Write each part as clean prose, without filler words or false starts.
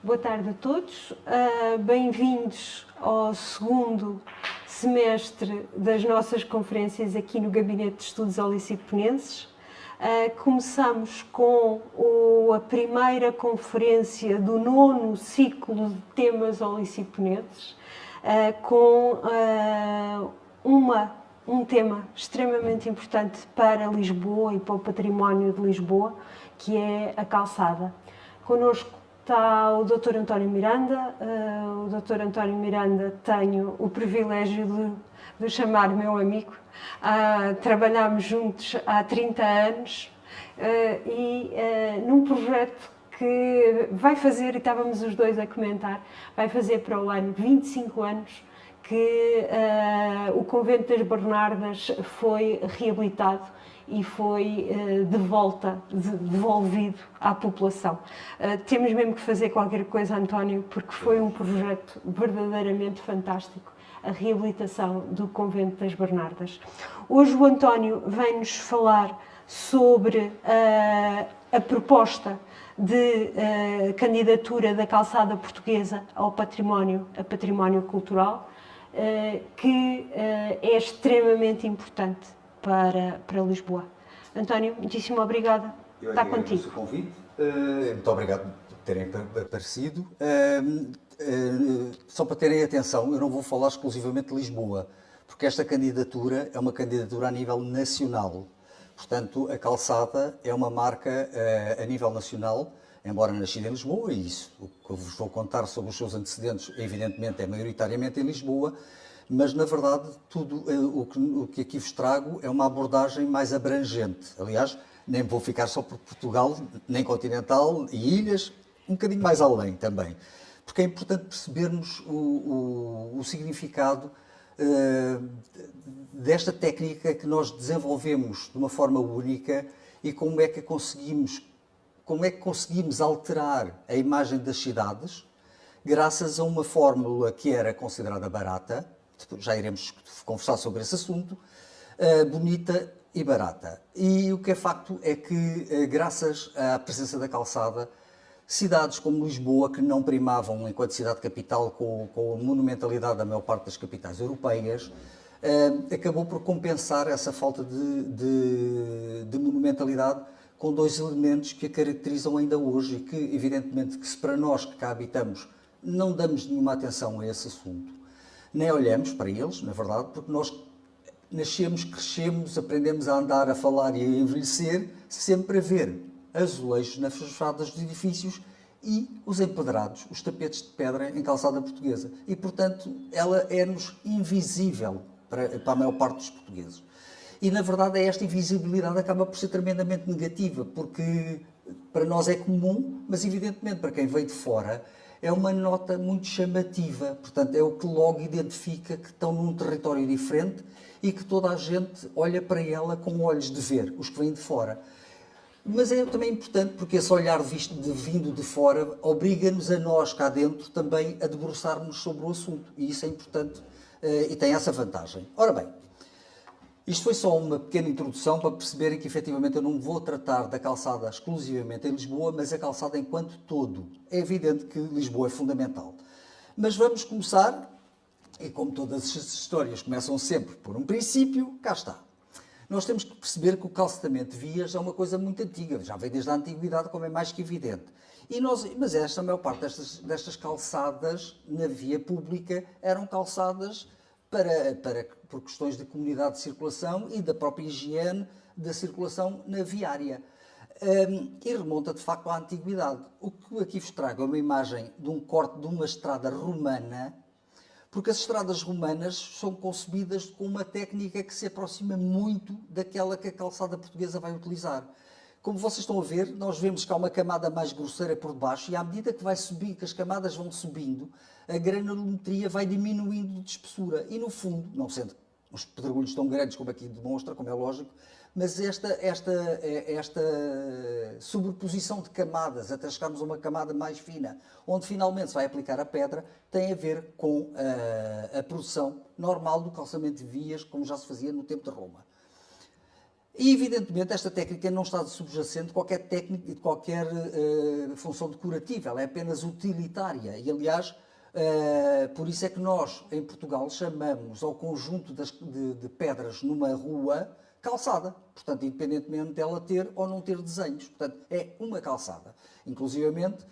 Boa tarde a todos. Bem-vindos ao segundo semestre das nossas conferências aqui no Gabinete de Estudos Holiciponenses. Começamos com a primeira conferência do nono ciclo de temas holiciponenses, com um tema extremamente importante para Lisboa e para o património de Lisboa, que é a calçada. Connosco está o Dr. António Miranda. O Dr. António Miranda tenho o privilégio de chamar meu amigo. Trabalhámos juntos há 30 anos e num projeto que vai fazer, e estávamos os dois a comentar, vai fazer para o ano 25 anos que o Convento das Bernardas foi reabilitado e foi devolvido à população. Temos mesmo que fazer qualquer coisa, António, porque foi um projeto verdadeiramente fantástico, a reabilitação do Convento das Bernardas. Hoje o António vem-nos falar sobre a proposta de candidatura da calçada portuguesa ao património cultural, que é extremamente importante para Lisboa. António, muitíssimo obrigada. Está contigo. O convite. Muito obrigado por terem aparecido. Só para terem atenção, eu não vou falar exclusivamente de Lisboa, porque esta candidatura é uma candidatura a nível nacional. Portanto, a calçada é uma marca a nível nacional, embora nascida em Lisboa, e isso, o que eu vos vou contar sobre os seus antecedentes, evidentemente, é maioritariamente em Lisboa, mas, na verdade, tudo o que aqui vos trago é uma abordagem mais abrangente. Aliás, nem vou ficar só por Portugal, nem continental e ilhas, um bocadinho mais além também. Porque é importante percebermos o significado desta técnica que nós desenvolvemos de uma forma única e como é que conseguimos alterar a imagem das cidades graças a uma fórmula que era considerada barata, já iremos conversar sobre esse assunto, bonita e barata. E o que é facto é que, graças à presença da calçada, cidades como Lisboa, que não primavam enquanto cidade capital com a monumentalidade da maior parte das capitais europeias, acabou por compensar essa falta de monumentalidade com dois elementos que a caracterizam ainda hoje e que, evidentemente, que se para nós que cá habitamos não damos nenhuma atenção a esse assunto, nem olhamos para eles, na verdade, porque nós nascemos, crescemos, aprendemos a andar, a falar e a envelhecer, sempre a ver azulejos nas fachadas dos edifícios e os empedrados, os tapetes de pedra em calçada portuguesa. E, portanto, ela é-nos invisível para a maior parte dos portugueses. E, na verdade, esta invisibilidade acaba por ser tremendamente negativa, porque para nós é comum, mas, evidentemente, para quem veio de fora, é uma nota muito chamativa. Portanto, é o que logo identifica que estão num território diferente e que toda a gente olha para ela com olhos de ver, os que vêm de fora. Mas é também importante porque esse olhar vindo de fora obriga-nos a nós, cá dentro, também a debruçarmos sobre o assunto. E isso é importante e tem essa vantagem. Ora bem, isto foi só uma pequena introdução para perceberem que, efetivamente, eu não vou tratar da calçada exclusivamente em Lisboa, mas a calçada enquanto todo. É evidente que Lisboa é fundamental. Mas vamos começar, e como todas as histórias começam sempre por um princípio, cá está. Nós temos que perceber que o calçamento de vias é uma coisa muito antiga, já vem desde a antiguidade, como é mais que evidente. Mas a maior parte destas calçadas na via pública eram calçadas por questões de comunidade de circulação e da própria higiene da circulação na viária. E remonta, de facto, à antiguidade. O que aqui vos trago é uma imagem de um corte de uma estrada romana, porque as estradas romanas são concebidas com uma técnica que se aproxima muito daquela que a calçada portuguesa vai utilizar. Como vocês estão a ver, nós vemos que há uma camada mais grosseira por debaixo e à medida que vai subir, que as camadas vão subindo, a granulometria vai diminuindo de espessura. E no fundo, não sendo os pedregulhos tão grandes como aqui demonstra, como é lógico, mas esta sobreposição de camadas até chegarmos a uma camada mais fina, onde finalmente se vai aplicar a pedra, tem a ver com a produção normal do calçamento de vias, como já se fazia no tempo de Roma. E, evidentemente, esta técnica não está subjacente de qualquer técnica, de qualquer função decorativa, ela é apenas utilitária. E, aliás, por isso é que nós, em Portugal, chamamos ao conjunto de pedras numa rua calçada. Portanto, independentemente dela ter ou não ter desenhos. Portanto, é uma calçada. Inclusivamente,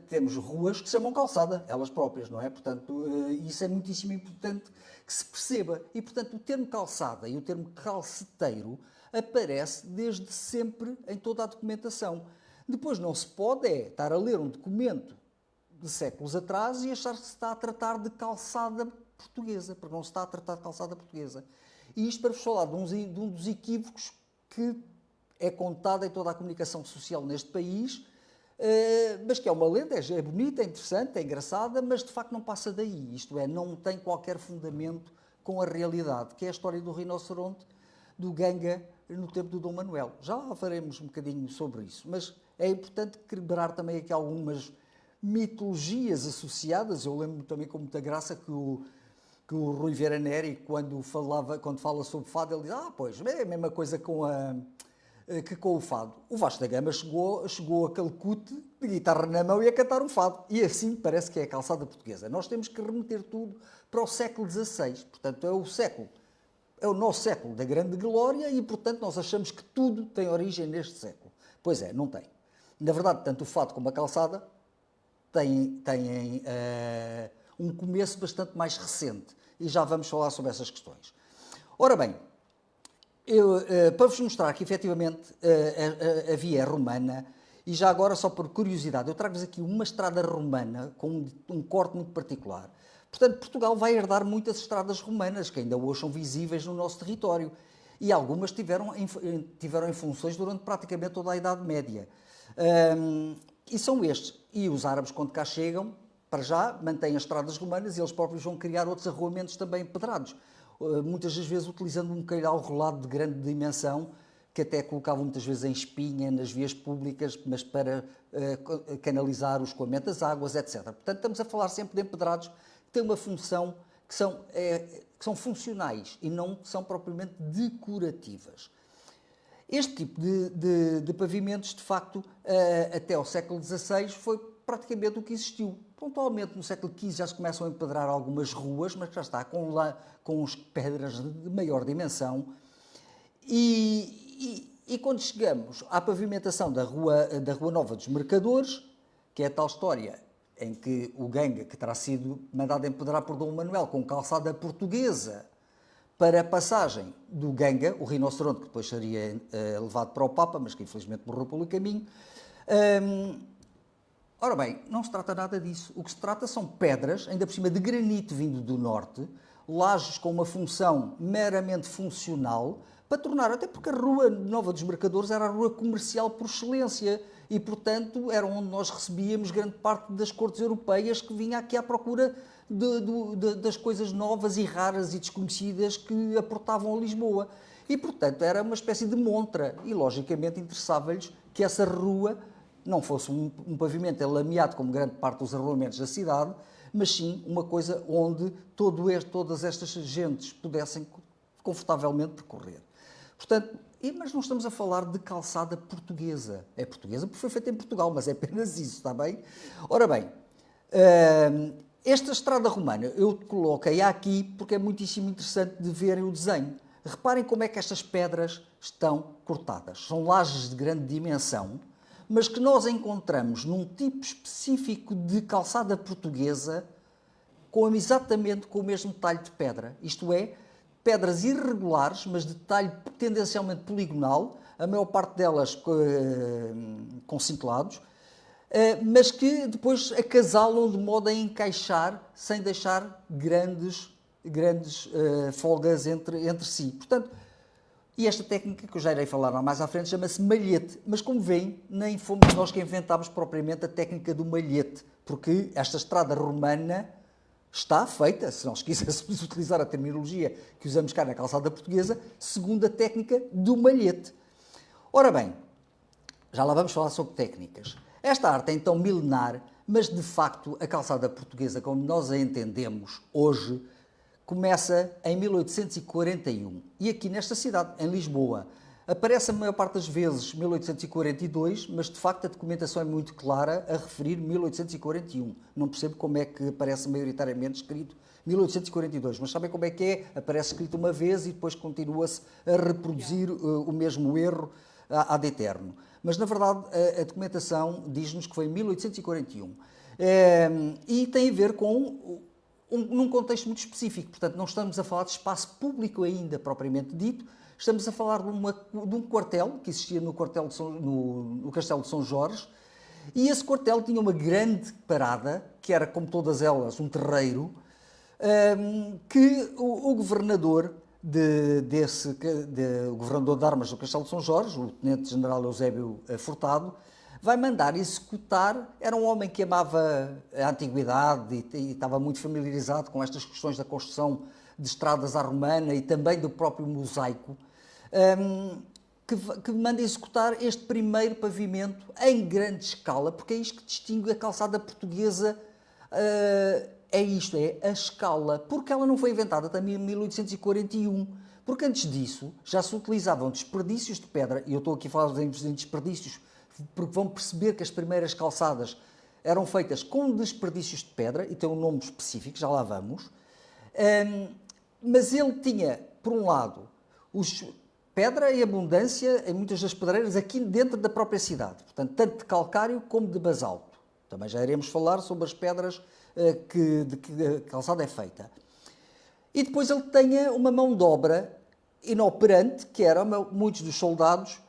temos ruas que se chamam calçada, elas próprias, não é? Portanto, isso é muitíssimo importante que se perceba. E, portanto, o termo calçada e o termo calceteiro aparece desde sempre em toda a documentação. Depois não se pode estar a ler um documento de séculos atrás e achar que se está a tratar de calçada portuguesa, porque não se está a tratar de calçada portuguesa. E isto para vos falar de um dos equívocos que é contado em toda a comunicação social neste país, mas que é uma lenda, é bonita, é interessante, é engraçada, mas de facto não passa daí. Isto é, não tem qualquer fundamento com a realidade, que é a história do rinoceronte, do Ganga, no tempo do Dom Manuel. Já lá faremos um bocadinho sobre isso, mas é importante quebrar também aqui algumas mitologias associadas. Eu lembro-me também com muita graça que o Rui Vieira Neri, quando fala sobre fado, ele diz, pois, é a mesma coisa que com o fado. O Vasco da Gama chegou a Calcute de guitarra na mão e a cantar um fado. E assim parece que é a calçada portuguesa. Nós temos que remeter tudo para o século XVI. Portanto, é o nosso século da grande glória e, portanto, nós achamos que tudo tem origem neste século. Pois é, não tem. Na verdade, tanto o fado como a calçada têm um começo bastante mais recente. E já vamos falar sobre essas questões. Ora bem, para vos mostrar que efetivamente a via é romana, e já agora só por curiosidade, eu trago-vos aqui uma estrada romana com um corte muito particular. Portanto, Portugal vai herdar muitas estradas romanas que ainda hoje são visíveis no nosso território. E algumas tiveram em funções durante praticamente toda a Idade Média. E são estes. E os árabes, quando cá chegam, para já, mantêm as estradas romanas e eles próprios vão criar outros arruamentos também empedrados. Muitas das vezes utilizando um calhau rolado de grande dimensão, que até colocavam muitas vezes em espinha nas vias públicas, mas para canalizar o escoamento das águas, etc. Portanto, estamos a falar sempre de empedrados que têm uma função, que são funcionais e não são propriamente decorativas. Este tipo de pavimentos, de facto, até ao século XVI, foi praticamente o que existiu. Pontualmente, no século XV já se começam a empedrar algumas ruas, mas já está com pedras de maior dimensão. E quando chegamos à pavimentação da Rua Nova dos Mercadores, que é a tal história em que o Ganga, que terá sido mandado empedrar por Dom Manuel com calçada portuguesa para a passagem do Ganga, o rinoceronte, que depois seria levado para o Papa, mas que infelizmente morreu pelo caminho. Ora bem, não se trata nada disso. O que se trata são pedras, ainda por cima de granito vindo do norte, lajes com uma função meramente funcional, para tornar, até porque a Rua Nova dos Mercadores era a rua comercial por excelência e, portanto, era onde nós recebíamos grande parte das cortes europeias que vinha aqui à procura das coisas novas e raras e desconhecidas que aportavam a Lisboa. E, portanto, era uma espécie de montra e, logicamente, interessava-lhes que essa rua não fosse um pavimento lameado como grande parte dos arruamentos da cidade, mas sim uma coisa onde todas estas gentes pudessem confortavelmente percorrer. Portanto, mas não estamos a falar de calçada portuguesa. É portuguesa porque foi feita em Portugal, mas é apenas isso, está bem? Ora bem, esta estrada romana eu coloquei aqui porque é muitíssimo interessante de verem o desenho. Reparem como é que estas pedras estão cortadas. São lajes de grande dimensão, mas que nós encontramos num tipo específico de calçada portuguesa exatamente com o mesmo talho de pedra. Isto é, pedras irregulares, mas de talho tendencialmente poligonal, a maior parte delas com cintelados, mas que depois acasalam de modo a encaixar sem deixar grandes folgas entre si. Portanto, e esta técnica, que eu já irei falar mais à frente, chama-se malhete. Mas, como veem, nem fomos nós que inventámos propriamente a técnica do malhete, porque esta estrada romana está feita, se nós quiséssemos utilizar a terminologia que usamos cá na calçada portuguesa, segundo a técnica do malhete. Ora bem, já lá vamos falar sobre técnicas. Esta arte é então milenar, mas de facto a calçada portuguesa, como nós a entendemos hoje, começa em 1841 e aqui nesta cidade, em Lisboa. Aparece a maior parte das vezes 1842, mas de facto a documentação é muito clara a referir 1841. Não percebo como é que aparece maioritariamente escrito 1842, mas sabem como é que é? Aparece escrito uma vez e depois continua-se a reproduzir o mesmo erro ad eterno. Mas na verdade a documentação diz-nos que foi em 1841. E tem a ver com num contexto muito específico, portanto não estamos a falar de espaço público ainda propriamente dito, estamos a falar de um quartel que existia no Castelo de São Jorge, e esse quartel tinha uma grande parada, que era, como todas elas, um terreiro, que o governador o governador de armas do Castelo de São Jorge, o tenente-general Eusébio Furtado, vai mandar executar. Era um homem que amava a antiguidade e estava muito familiarizado com estas questões da construção de estradas à romana e também do próprio mosaico, que manda executar este primeiro pavimento em grande escala, porque é isto que distingue a calçada portuguesa, é isto, é a escala, porque ela não foi inventada também em 1841, porque antes disso já se utilizavam desperdícios de pedra, e eu estou aqui a falar em desperdícios, porque vão perceber que as primeiras calçadas eram feitas com desperdícios de pedra, e tem um nome específico, já lá vamos, mas ele tinha, por um lado, pedra em abundância em muitas das pedreiras aqui dentro da própria cidade, portanto, tanto de calcário como de basalto. Também já iremos falar sobre as pedras de que a calçada é feita. E depois ele tinha uma mão de obra inoperante, que eram muitos dos soldados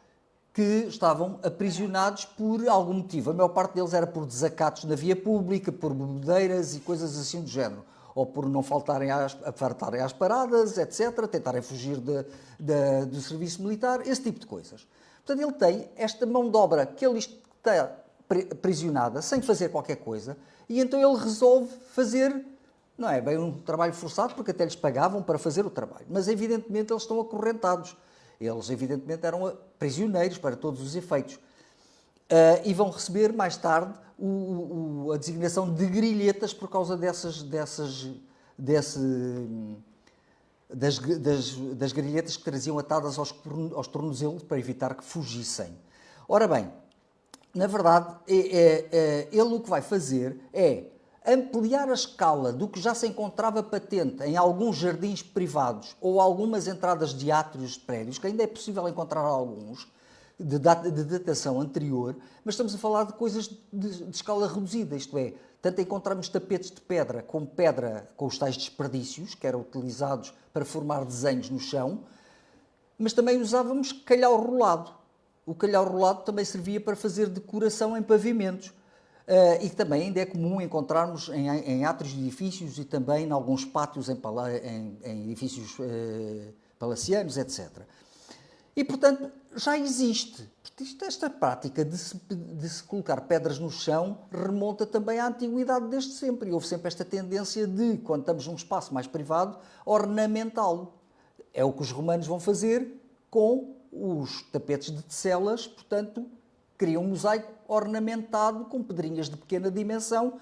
que estavam aprisionados por algum motivo. A maior parte deles era por desacatos na via pública, por bebedeiras e coisas assim do género, ou por não faltarem às paradas, etc., tentarem fugir do serviço militar, esse tipo de coisas. Portanto, ele tem esta mão de obra que ele está aprisionada, sem fazer qualquer coisa, e então ele resolve fazer, não é bem um trabalho forçado, porque até lhes pagavam para fazer o trabalho, mas evidentemente eles estão acorrentados. Eles, evidentemente, eram prisioneiros para todos os efeitos. E vão receber, mais tarde, a designação de grilhetas por causa das grilhetas que traziam atadas aos tornozelos para evitar que fugissem. Ora bem, na verdade, ele o que vai fazer é ampliar a escala do que já se encontrava patente em alguns jardins privados ou algumas entradas de átrios de prédios, que ainda é possível encontrar alguns, de datação anterior, mas estamos a falar de coisas de escala reduzida, isto é, tanto encontramos tapetes de pedra com os tais desperdícios, que eram utilizados para formar desenhos no chão, mas também usávamos calhau rolado. O calhau rolado também servia para fazer decoração em pavimentos. E que também ainda é comum encontrarmos em átrios de edifícios e também em alguns pátios em edifícios palacianos, etc. E, portanto, já existe. Esta prática de se colocar pedras no chão remonta também à antiguidade desde sempre. E houve sempre esta tendência de, quando estamos num espaço mais privado, ornamentá-lo. É o que os romanos vão fazer com os tapetes de teselas, portanto, criam um mosaico ornamentado com pedrinhas de pequena dimensão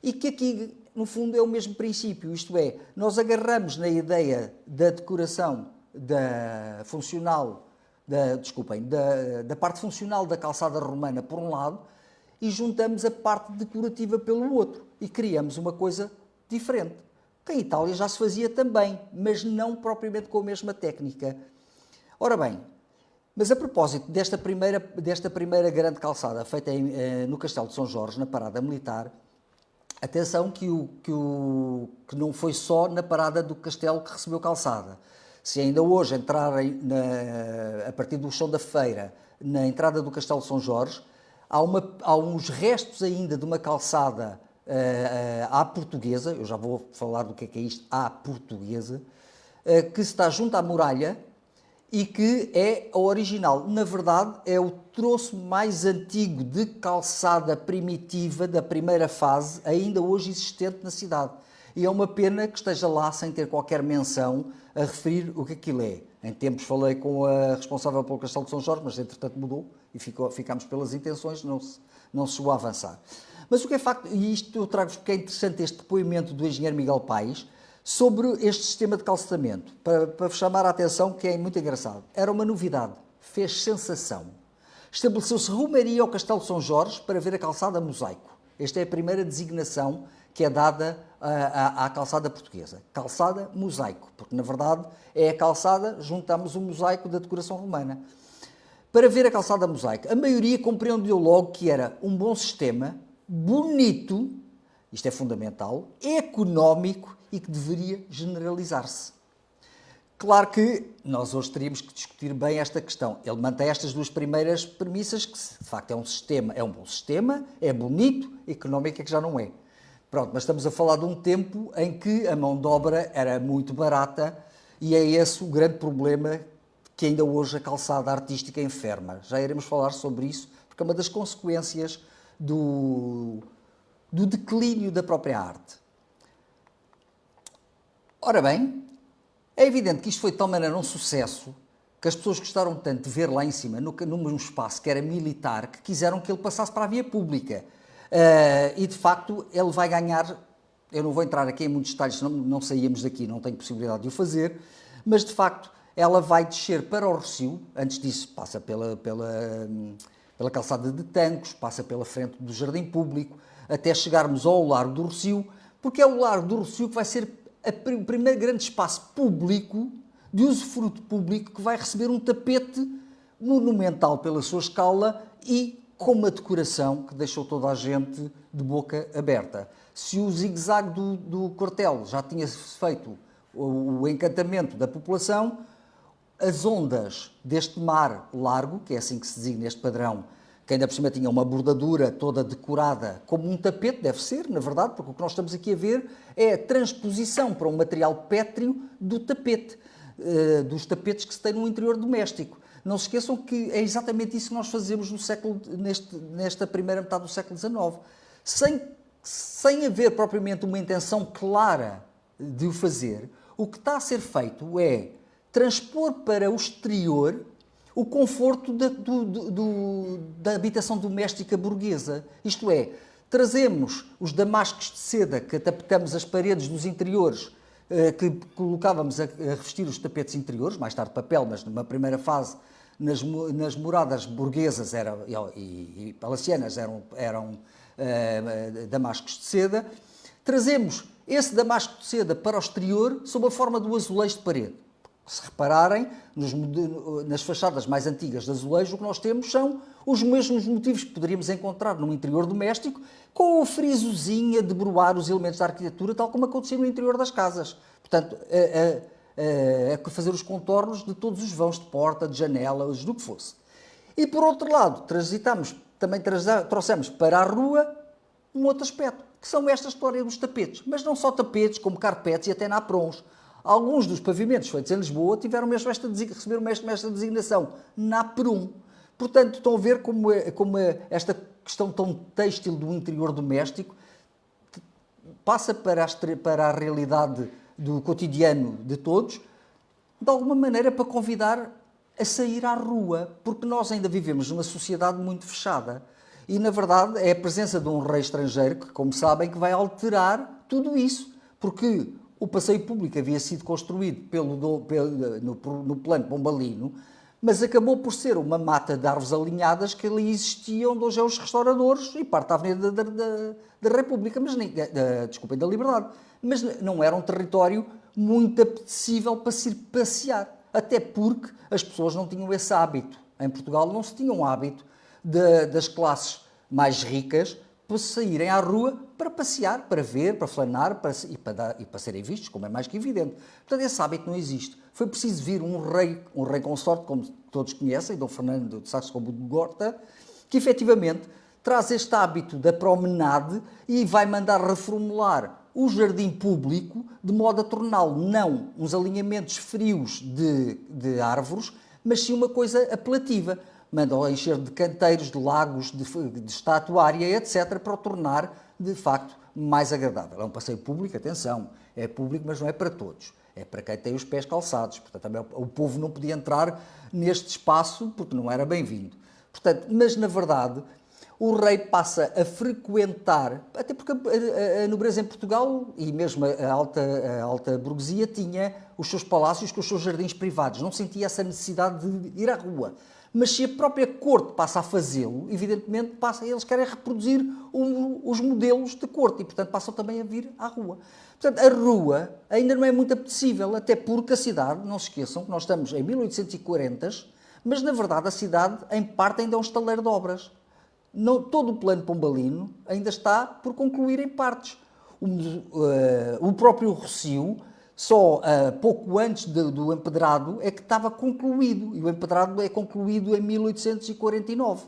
e que aqui, no fundo, é o mesmo princípio. Isto é, nós agarramos na ideia da decoração da parte funcional da calçada romana por um lado e juntamos a parte decorativa pelo outro e criamos uma coisa diferente. Que em Itália já se fazia também, mas não propriamente com a mesma técnica. Ora bem, mas a propósito desta primeira grande calçada feita no Castelo de São Jorge, na parada militar, atenção que não foi só na parada do castelo que recebeu calçada. Se ainda hoje entrarem, a partir do chão da feira, na entrada do Castelo de São Jorge, há uns restos ainda de uma calçada à portuguesa, eu já vou falar do que é isto, à portuguesa, que está junto à muralha, e que é a original. Na verdade, é o troço mais antigo de calçada primitiva da primeira fase, ainda hoje existente na cidade. E é uma pena que esteja lá sem ter qualquer menção a referir o que aquilo é. Em tempos falei com a responsável pelo Castelo de São Jorge, mas entretanto mudou e ficámos pelas intenções, não se chegou a avançar. Mas o que é facto, e isto eu trago-vos porque é interessante este depoimento do engenheiro Miguel Paes, sobre este sistema de calçamento, para vos chamar a atenção, que é muito engraçado. Era uma novidade. fez sensação. Estabeleceu-se rumaria ao Castelo de São Jorge para ver a calçada mosaico. Esta é a primeira designação que é dada à calçada portuguesa. Calçada mosaico, porque na verdade é a calçada, juntamos o mosaico da decoração romana. Para ver a calçada mosaico, a maioria compreendeu logo que era um bom sistema, bonito, isto é fundamental, económico e que deveria generalizar-se. Claro que nós hoje teríamos que discutir bem esta questão. Ele mantém estas duas primeiras premissas, que de facto é um sistema, é um bom sistema, é bonito, económico é que já não é. Pronto, mas estamos a falar de um tempo em que a mão de obra era muito barata e é esse o grande problema que ainda hoje a calçada artística enferma. Já iremos falar sobre isso, porque é uma das consequências do declínio da própria arte. Ora bem, é evidente que isto foi de tal maneira um sucesso que as pessoas gostaram tanto de ver lá em cima, num espaço que era militar, que quiseram que ele passasse para a via pública. E de facto ele vai ganhar, eu não vou entrar aqui em muitos detalhes, senão não saíamos daqui, não tenho possibilidade de o fazer, mas de facto ela vai descer para o Rossio, antes disso passa pela calçada de Tancos, passa pela frente do Jardim Público, até chegarmos ao Largo do Rossio, porque é o Largo do Rossio que vai ser o primeiro grande espaço público, de usufruto público, que vai receber um tapete monumental pela sua escala e com uma decoração que deixou toda a gente de boca aberta. Se o zigue-zague do quartel já tinha feito o encantamento da população, as ondas deste mar largo, que é assim que se designa este padrão, que ainda por cima tinha uma bordadura toda decorada como um tapete, deve ser, na verdade, porque o que nós estamos aqui a ver é a transposição para um material pétreo do tapete, dos tapetes que se tem no interior doméstico. Não se esqueçam que é exatamente isso que nós fazemos nesta primeira metade do século XIX. Sem haver propriamente uma intenção clara de o fazer, o que está a ser feito é transpor para o exterior o conforto da habitação doméstica burguesa. Isto é, trazemos os damascos de seda que tapetamos as paredes dos interiores, que colocávamos a revestir os tapetes interiores, mais tarde papel, mas numa primeira fase nas moradas burguesas e palacianas eram damascos de seda. Trazemos esse damasco de seda para o exterior sob a forma do azulejo de parede. Se repararem, nas fachadas mais antigas de azulejo, o que nós temos são os mesmos motivos que poderíamos encontrar no interior doméstico, com o frisozinho a debruar os elementos da arquitetura, tal como acontecia no interior das casas. Portanto, a fazer os contornos de todos os vãos de porta, de janelas, do que fosse. E por outro lado, trouxemos para a rua um outro aspecto, que são esta história dos tapetes. Mas não só tapetes, como carpetes e até naprons. Alguns dos pavimentos feitos em Lisboa receberam mesmo esta designação, naprum. Portanto, estão a ver como esta questão tão têxtil do interior doméstico passa para a realidade do cotidiano de todos, de alguma maneira para convidar a sair à rua, porque nós ainda vivemos numa sociedade muito fechada. E, na verdade, é a presença de um rei estrangeiro que, como sabem, que vai alterar tudo isso, porque o passeio público havia sido construído no plano pombalino, mas acabou por ser uma mata de árvores alinhadas que ali existiam, onde hoje é os restauradores e parte da Avenida da República, da Liberdade. Mas não era um território muito apetecível para se ir passear, até porque as pessoas não tinham esse hábito. Em Portugal não se tinha um hábito das classes mais ricas para saírem à rua para passear, para ver, para flanar e para serem vistos, como é mais que evidente. Portanto, esse hábito não existe. Foi preciso vir um rei consorte, como todos conhecem, Dom Fernando de Saxe-Coburgo-Gotha, que efetivamente traz este hábito da promenade e vai mandar reformular o jardim público de modo a torná-lo não uns alinhamentos frios de árvores, mas sim uma coisa apelativa. Mandam encher de canteiros, de lagos, de estatuária, etc., para o tornar, de facto, mais agradável. É um passeio público, atenção, é público, mas não é para todos. É para quem tem os pés calçados. Portanto, também o povo não podia entrar neste espaço porque não era bem-vindo. Portanto, mas, na verdade, o rei passa a frequentar, até porque a nobreza em Portugal e mesmo a alta burguesia tinha os seus palácios com os seus jardins privados, não sentia essa necessidade de ir à rua. Mas se a própria corte passa a fazê-lo, evidentemente eles querem reproduzir os modelos de corte e, portanto, passam também a vir à rua. Portanto, a rua ainda não é muito apetecível, até porque a cidade, não se esqueçam que nós estamos em 1840, mas, na verdade, a cidade, em parte, ainda é um estaleiro de obras. Não, todo o plano pombalino ainda está por concluir em partes. O próprio Rossio, só pouco antes do empedrado, é que estava concluído. E o empedrado é concluído em 1849.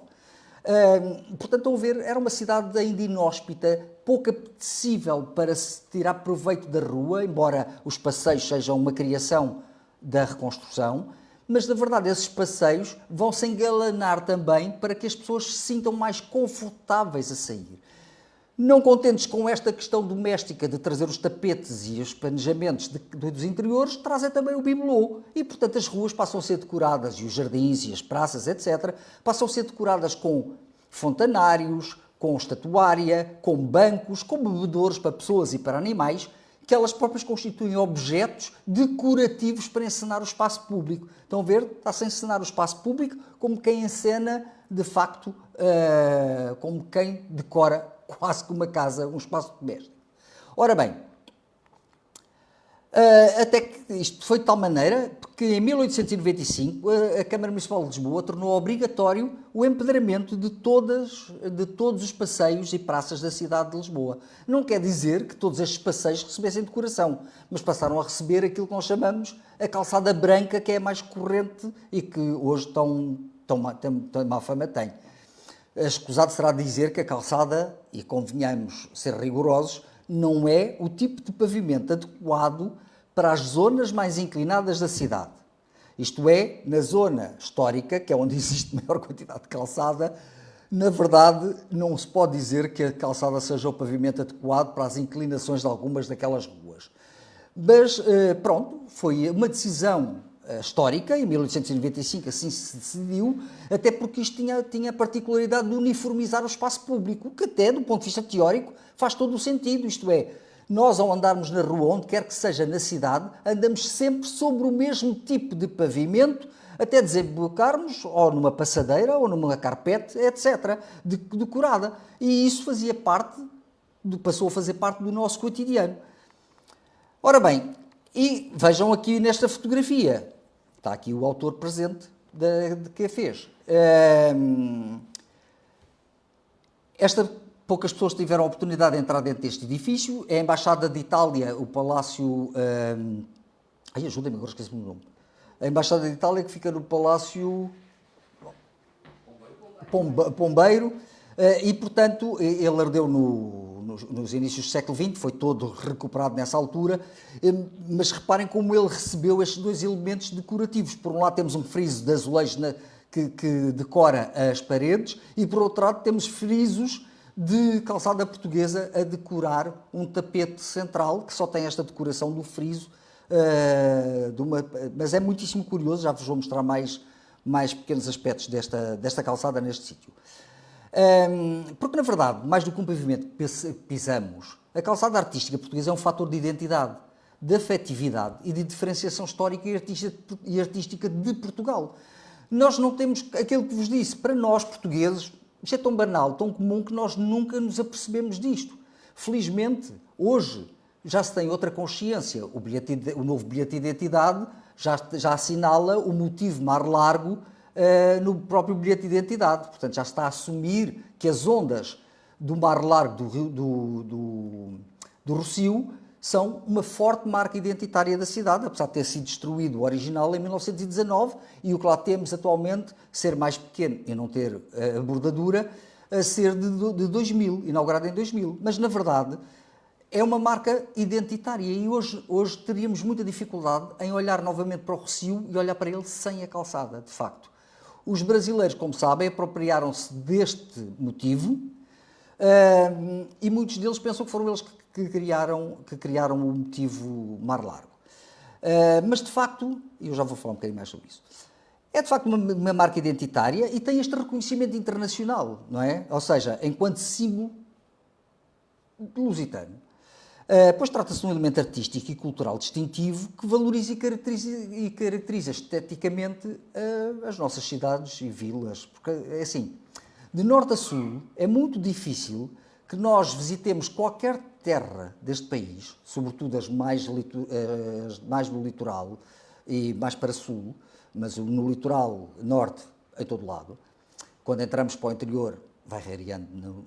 Portanto, estão a ver, era uma cidade ainda inóspita, pouco apetecível para se tirar proveito da rua, embora os passeios sejam uma criação da reconstrução. Mas, na verdade, esses passeios vão se engalanar também para que as pessoas se sintam mais confortáveis a sair. Não contentes com esta questão doméstica de trazer os tapetes e os planejamentos dos interiores, trazem também o bibelô. E, portanto, as ruas passam a ser decoradas, e os jardins e as praças, etc., passam a ser decoradas com fontanários, com estatuária, com bancos, com bebedouros para pessoas e para animais, que elas próprias constituem objetos decorativos para encenar o espaço público. Estão a ver? Está-se a encenar o espaço público como quem encena, de facto, como quem decora quase como uma casa, um espaço doméstico. Ora bem, até que isto foi de tal maneira que em 1895 a Câmara Municipal de Lisboa tornou obrigatório o empedramento de todos os passeios e praças da cidade de Lisboa. Não quer dizer que todos estes passeios recebessem decoração, mas passaram a receber aquilo que nós chamamos a calçada branca, que é a mais corrente e que hoje tão má fama tem. Escusado será dizer que a calçada, e convenhamos ser rigorosos, não é o tipo de pavimento adequado para as zonas mais inclinadas da cidade. Isto é, na zona histórica, que é onde existe maior quantidade de calçada, na verdade não se pode dizer que a calçada seja o pavimento adequado para as inclinações de algumas daquelas ruas. Mas, pronto, foi uma decisão histórica, em 1895 assim se decidiu, até porque isto tinha a particularidade de uniformizar o espaço público, que até, do ponto de vista teórico, faz todo o sentido, isto é, nós ao andarmos na rua, onde quer que seja na cidade, andamos sempre sobre o mesmo tipo de pavimento, até desembocarmos ou numa passadeira ou numa carpete, etc., decorada. E isso passou a fazer parte do nosso cotidiano. Ora bem, e vejam aqui nesta fotografia, está aqui o autor presente de que a fez. Poucas pessoas tiveram a oportunidade de entrar dentro deste edifício. É a Embaixada de Itália, o Palácio... ajudem-me, agora esqueci-me o nome. A Embaixada de Itália, que fica no Palácio... Pombeiro. E, portanto, ele ardeu nos inícios do século XX, foi todo recuperado nessa altura, mas reparem como ele recebeu estes dois elementos decorativos. Por um lado temos um friso de azulejo que decora as paredes e, por outro lado, temos frisos de calçada portuguesa a decorar um tapete central, que só tem esta decoração do friso, mas é muitíssimo curioso, já vos vou mostrar mais pequenos aspectos desta calçada neste sítio. Porque, na verdade, mais do que um pavimento que pisamos, a calçada artística portuguesa é um fator de identidade, de afetividade e de diferenciação histórica e artística de Portugal. Nós não temos aquilo que vos disse, para nós portugueses, isto é tão banal, tão comum, que nós nunca nos apercebemos disto. Felizmente, hoje, já se tem outra consciência. O novo bilhete de identidade já assinala o motivo mar largo no próprio bilhete de identidade. Portanto, já está a assumir que as ondas do mar largo do Rossio são uma forte marca identitária da cidade, apesar de ter sido destruído o original em 1919 e o que lá temos atualmente ser mais pequeno e não ter a bordadura, a ser de 2000, inaugurado em 2000. Mas, na verdade, é uma marca identitária e hoje teríamos muita dificuldade em olhar novamente para o Rossio e olhar para ele sem a calçada, de facto. Os brasileiros, como sabem, apropriaram-se deste motivo e muitos deles pensam que foram eles que criaram o motivo mar largo. Mas, de facto, e eu já vou falar um bocadinho mais sobre isso, é de facto uma marca identitária e tem este reconhecimento internacional, não é? Ou seja, enquanto símbolo lusitano. Pois trata-se de um elemento artístico e cultural distintivo que valoriza e caracteriza esteticamente as nossas cidades e vilas. Porque, é assim, de norte a sul, é muito difícil que nós visitemos qualquer terra deste país, sobretudo as mais no litoral e mais para sul, mas no litoral norte, em todo lado. Quando entramos para o interior, vai rareando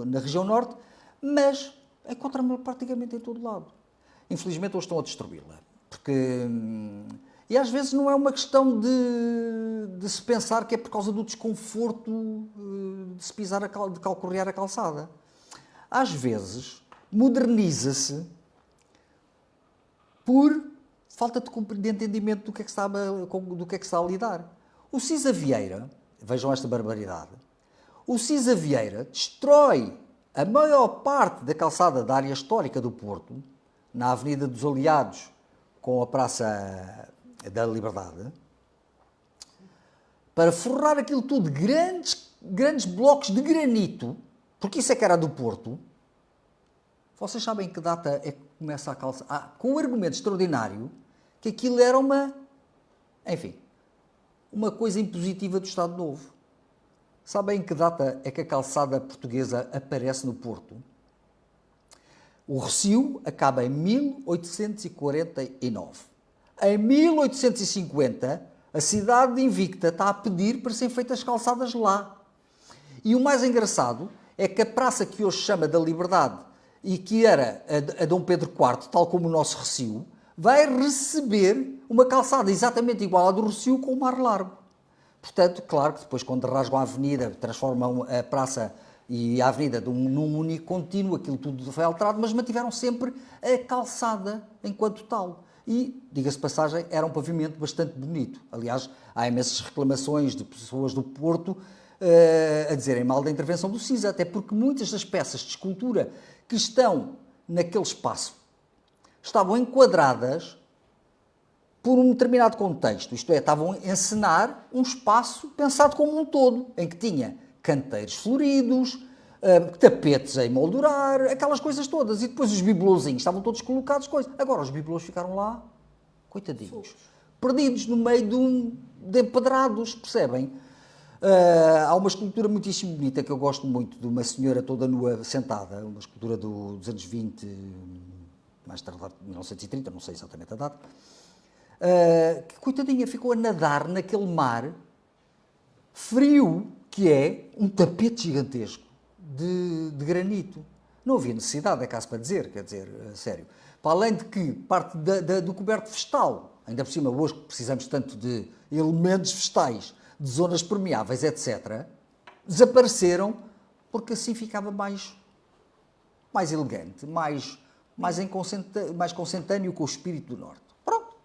na região norte, mas encontramos praticamente em todo lado. Infelizmente, eles estão a destruí-la. Porque... E às vezes não é uma questão de se pensar que é por causa do desconforto de se pisar, de calcorrear a calçada. Às vezes, moderniza-se por falta de entendimento do que é que se está a lidar. O Cisa Vieira, vejam esta barbaridade, o Cisa Vieira destrói a maior parte da calçada da área histórica do Porto, na Avenida dos Aliados, com a Praça da Liberdade, para forrar aquilo tudo de grandes blocos de granito, porque isso é que era do Porto. Vocês sabem que data é que começa a calçar? Com um argumento extraordinário, que aquilo era uma coisa impositiva do Estado Novo. Sabem em que data é que a calçada portuguesa aparece no Porto? O Recio acaba em 1849. Em 1850, a cidade de Invicta está a pedir para serem feitas calçadas lá. E o mais engraçado é que a praça que hoje se chama da Liberdade e que era a Dom Pedro IV, tal como o nosso Recio, vai receber uma calçada exatamente igual à do Recio com o mar largo. Portanto, claro que depois, quando rasgam a avenida, transformam a praça e a avenida num único contínuo, aquilo tudo foi alterado, mas mantiveram sempre a calçada enquanto tal. E, diga-se de passagem, era um pavimento bastante bonito. Aliás, há imensas reclamações de pessoas do Porto a dizerem mal da intervenção do Cisa, até porque muitas das peças de escultura que estão naquele espaço estavam enquadradas por um determinado contexto, isto é, estavam a encenar um espaço pensado como um todo, em que tinha canteiros floridos, tapetes a emoldurar, aquelas coisas todas, e depois os bibelôzinhos estavam todos colocados, coisas. Agora os bibelôs ficaram lá, coitadinhos, perdidos no meio de empedrados, percebem? Há uma escultura muitíssimo bonita que eu gosto muito, de uma senhora toda nua sentada, uma escultura dos anos 20, mais tarde, 1930, não sei exatamente a data, que coitadinha ficou a nadar naquele mar frio que é um tapete gigantesco de granito. Não havia necessidade, é caso para dizer, quer dizer, sério. Para além de que parte do coberto vegetal, ainda por cima hoje que precisamos tanto de elementos vegetais, de zonas permeáveis, etc., desapareceram porque assim ficava mais elegante, mais consentâneo com o espírito do Norte. Pronto.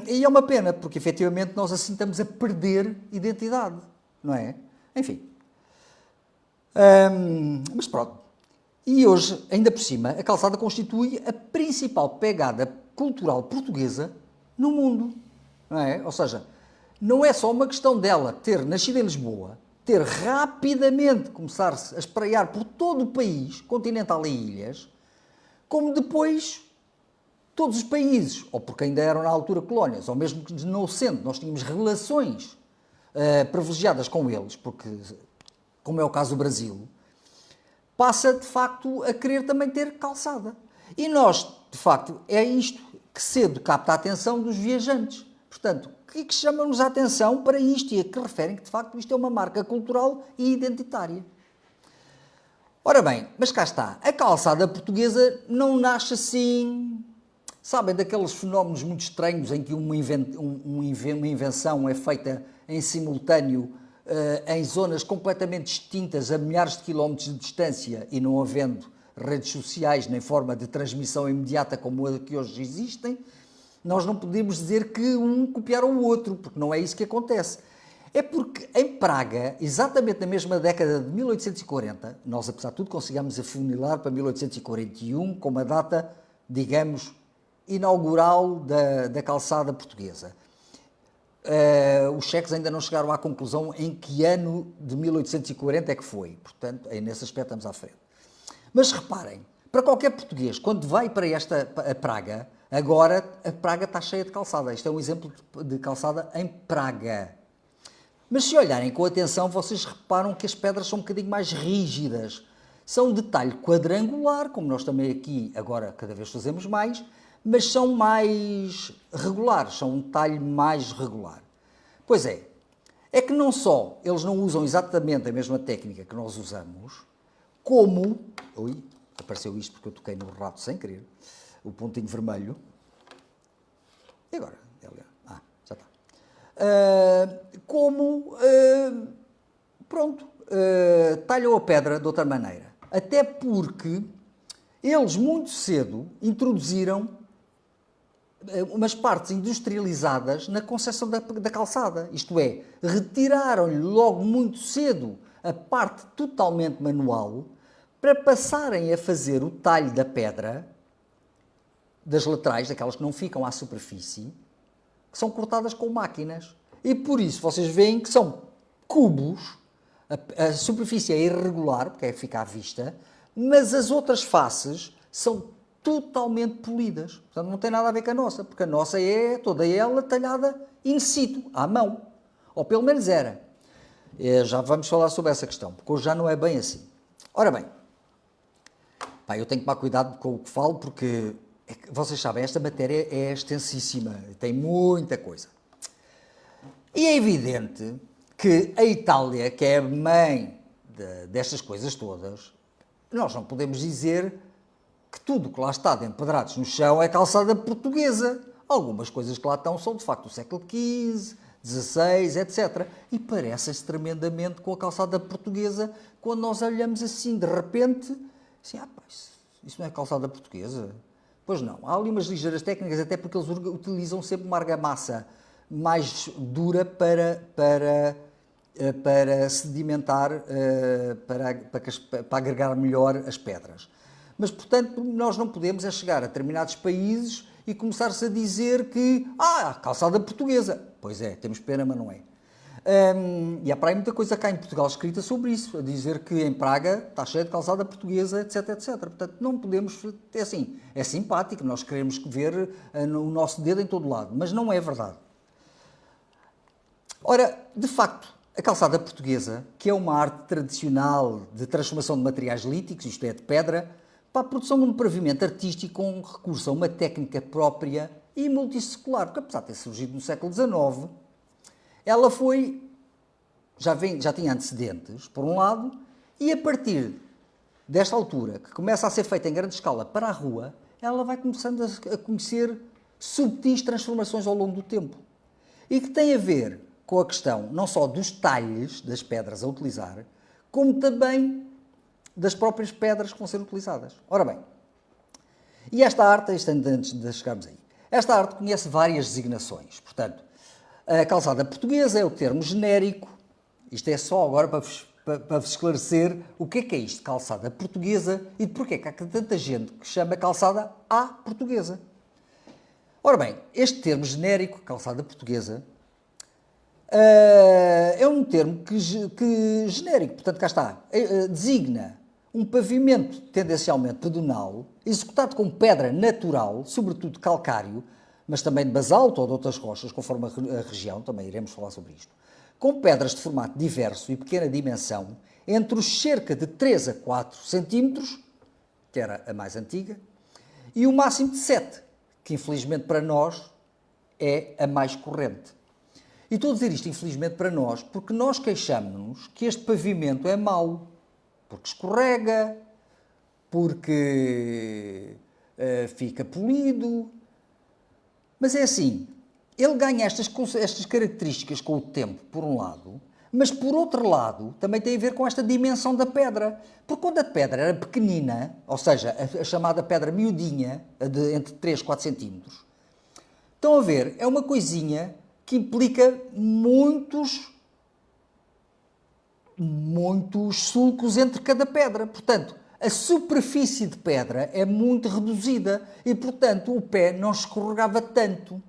E é uma pena, porque efetivamente nós assim estamos a perder identidade, não é? Enfim. Mas pronto. E hoje, ainda por cima, a calçada constitui a principal pegada cultural portuguesa no mundo, não é? Ou seja, não é só uma questão dela ter nascido em Lisboa, ter rapidamente começar-se a espraiar por todo o país, continental e ilhas, como depois todos os países, ou porque ainda eram na altura colónias, ou mesmo que não sendo, nós tínhamos relações privilegiadas com eles, porque, como é o caso do Brasil, passa de facto a querer também ter calçada. E nós, de facto, é isto que cedo capta a atenção dos viajantes. Portanto, que chamam-nos a atenção para isto e a que referem que, de facto, isto é uma marca cultural e identitária. Ora bem, mas cá está, a calçada portuguesa não nasce assim, sabem, daqueles fenómenos muito estranhos em que uma invenção é feita em simultâneo em zonas completamente distintas, a milhares de quilómetros de distância e não havendo redes sociais nem forma de transmissão imediata como a que hoje existem. Nós não podemos dizer que um copiaram o outro, porque não é isso que acontece. É porque em Praga, exatamente na mesma década de 1840, nós, apesar de tudo, conseguimos afunilar para 1841 como a data, digamos, inaugural da calçada portuguesa. os cheques ainda não chegaram à conclusão em que ano de 1840 é que foi. Portanto, aí nesse aspecto estamos à frente. Mas reparem, para qualquer português, quando vai para a Praga, agora a Praga está cheia de calçada. Isto é um exemplo de calçada em Praga. Mas se olharem com atenção, vocês reparam que as pedras são um bocadinho mais rígidas. São de talho quadrangular, como nós também aqui agora cada vez fazemos mais, mas são mais regulares, são um talho mais regular. Pois é que não só eles não usam exatamente a mesma técnica que nós usamos, como... Ui, apareceu isto porque eu toquei no rato sem querer, o pontinho vermelho. E agora? Já está. Talham a pedra de outra maneira. Até porque eles muito cedo introduziram umas partes industrializadas na concepção da calçada. Isto é, retiraram-lhe logo muito cedo a parte totalmente manual para passarem a fazer o talho da pedra das laterais, daquelas que não ficam à superfície, que são cortadas com máquinas. E por isso vocês veem que são cubos, a superfície é irregular, porque fica à vista, mas as outras faces são totalmente polidas. Portanto, não tem nada a ver com a nossa, porque a nossa é toda ela talhada in situ, à mão. Ou pelo menos era. Já vamos falar sobre essa questão, porque hoje já não é bem assim. Ora bem, eu tenho que tomar cuidado com o que falo, porque vocês sabem, esta matéria é extensíssima, tem muita coisa. E é evidente que a Itália, que é a mãe destas coisas todas, nós não podemos dizer que tudo que lá está de empedrados no chão é calçada portuguesa. Algumas coisas que lá estão são de facto do século XV, XVI, etc. E parecem-se tremendamente com a calçada portuguesa quando nós olhamos assim, de repente, assim, isso não é calçada portuguesa? Pois não, há ali umas ligeiras técnicas, até porque eles utilizam sempre uma argamassa mais dura para sedimentar, para agregar melhor as pedras. Mas, portanto, nós não podemos chegar a determinados países e começar-se a dizer que, calçada portuguesa. Pois é, temos pena, mas não é. E há para aí muita coisa cá em Portugal escrita sobre isso, a dizer que em Praga está cheia de calçada portuguesa, etc, etc. Portanto, não podemos... É assim, é simpático, nós queremos ver o nosso dedo em todo lado, mas não é verdade. Ora, de facto, a calçada portuguesa, que é uma arte tradicional de transformação de materiais líticos, isto é, de pedra, para a produção de um pavimento artístico com recurso a uma técnica própria e multissecular, porque apesar de ter surgido no século XIX, ela já tinha antecedentes, por um lado, e a partir desta altura, que começa a ser feita em grande escala para a rua, ela vai começando a conhecer subtis transformações ao longo do tempo. E que tem a ver com a questão não só dos talhes das pedras a utilizar, como também das próprias pedras que vão ser utilizadas. Ora bem, e esta arte, antes de chegarmos aí, esta arte conhece várias designações. Portanto, a calçada portuguesa é o termo genérico, isto é só agora para vos esclarecer o que é isto, calçada portuguesa, e de porquê que há tanta gente que chama calçada à portuguesa. Ora bem, este termo genérico, calçada portuguesa, é um termo que genérico, portanto cá está, designa um pavimento tendencialmente pedonal, executado com pedra natural, sobretudo calcário, mas também de basalto ou de outras rochas, conforme a região, também iremos falar sobre isto, com pedras de formato diverso e pequena dimensão, entre os cerca de 3 a 4 centímetros, que era a mais antiga, e o máximo de 7, que infelizmente para nós é a mais corrente. E estou a dizer isto infelizmente para nós, porque nós queixamos-nos que este pavimento é mau, porque escorrega, porque fica polido. Mas é assim, ele ganha estas características com o tempo, por um lado, mas por outro lado também tem a ver com esta dimensão da pedra. Porque quando a pedra era pequenina, ou seja, a chamada pedra miudinha, entre 3 e 4 centímetros, estão a ver, é uma coisinha que implica muitos sulcos entre cada pedra. Portanto, a superfície de pedra é muito reduzida e, portanto, o pé não escorregava tanto.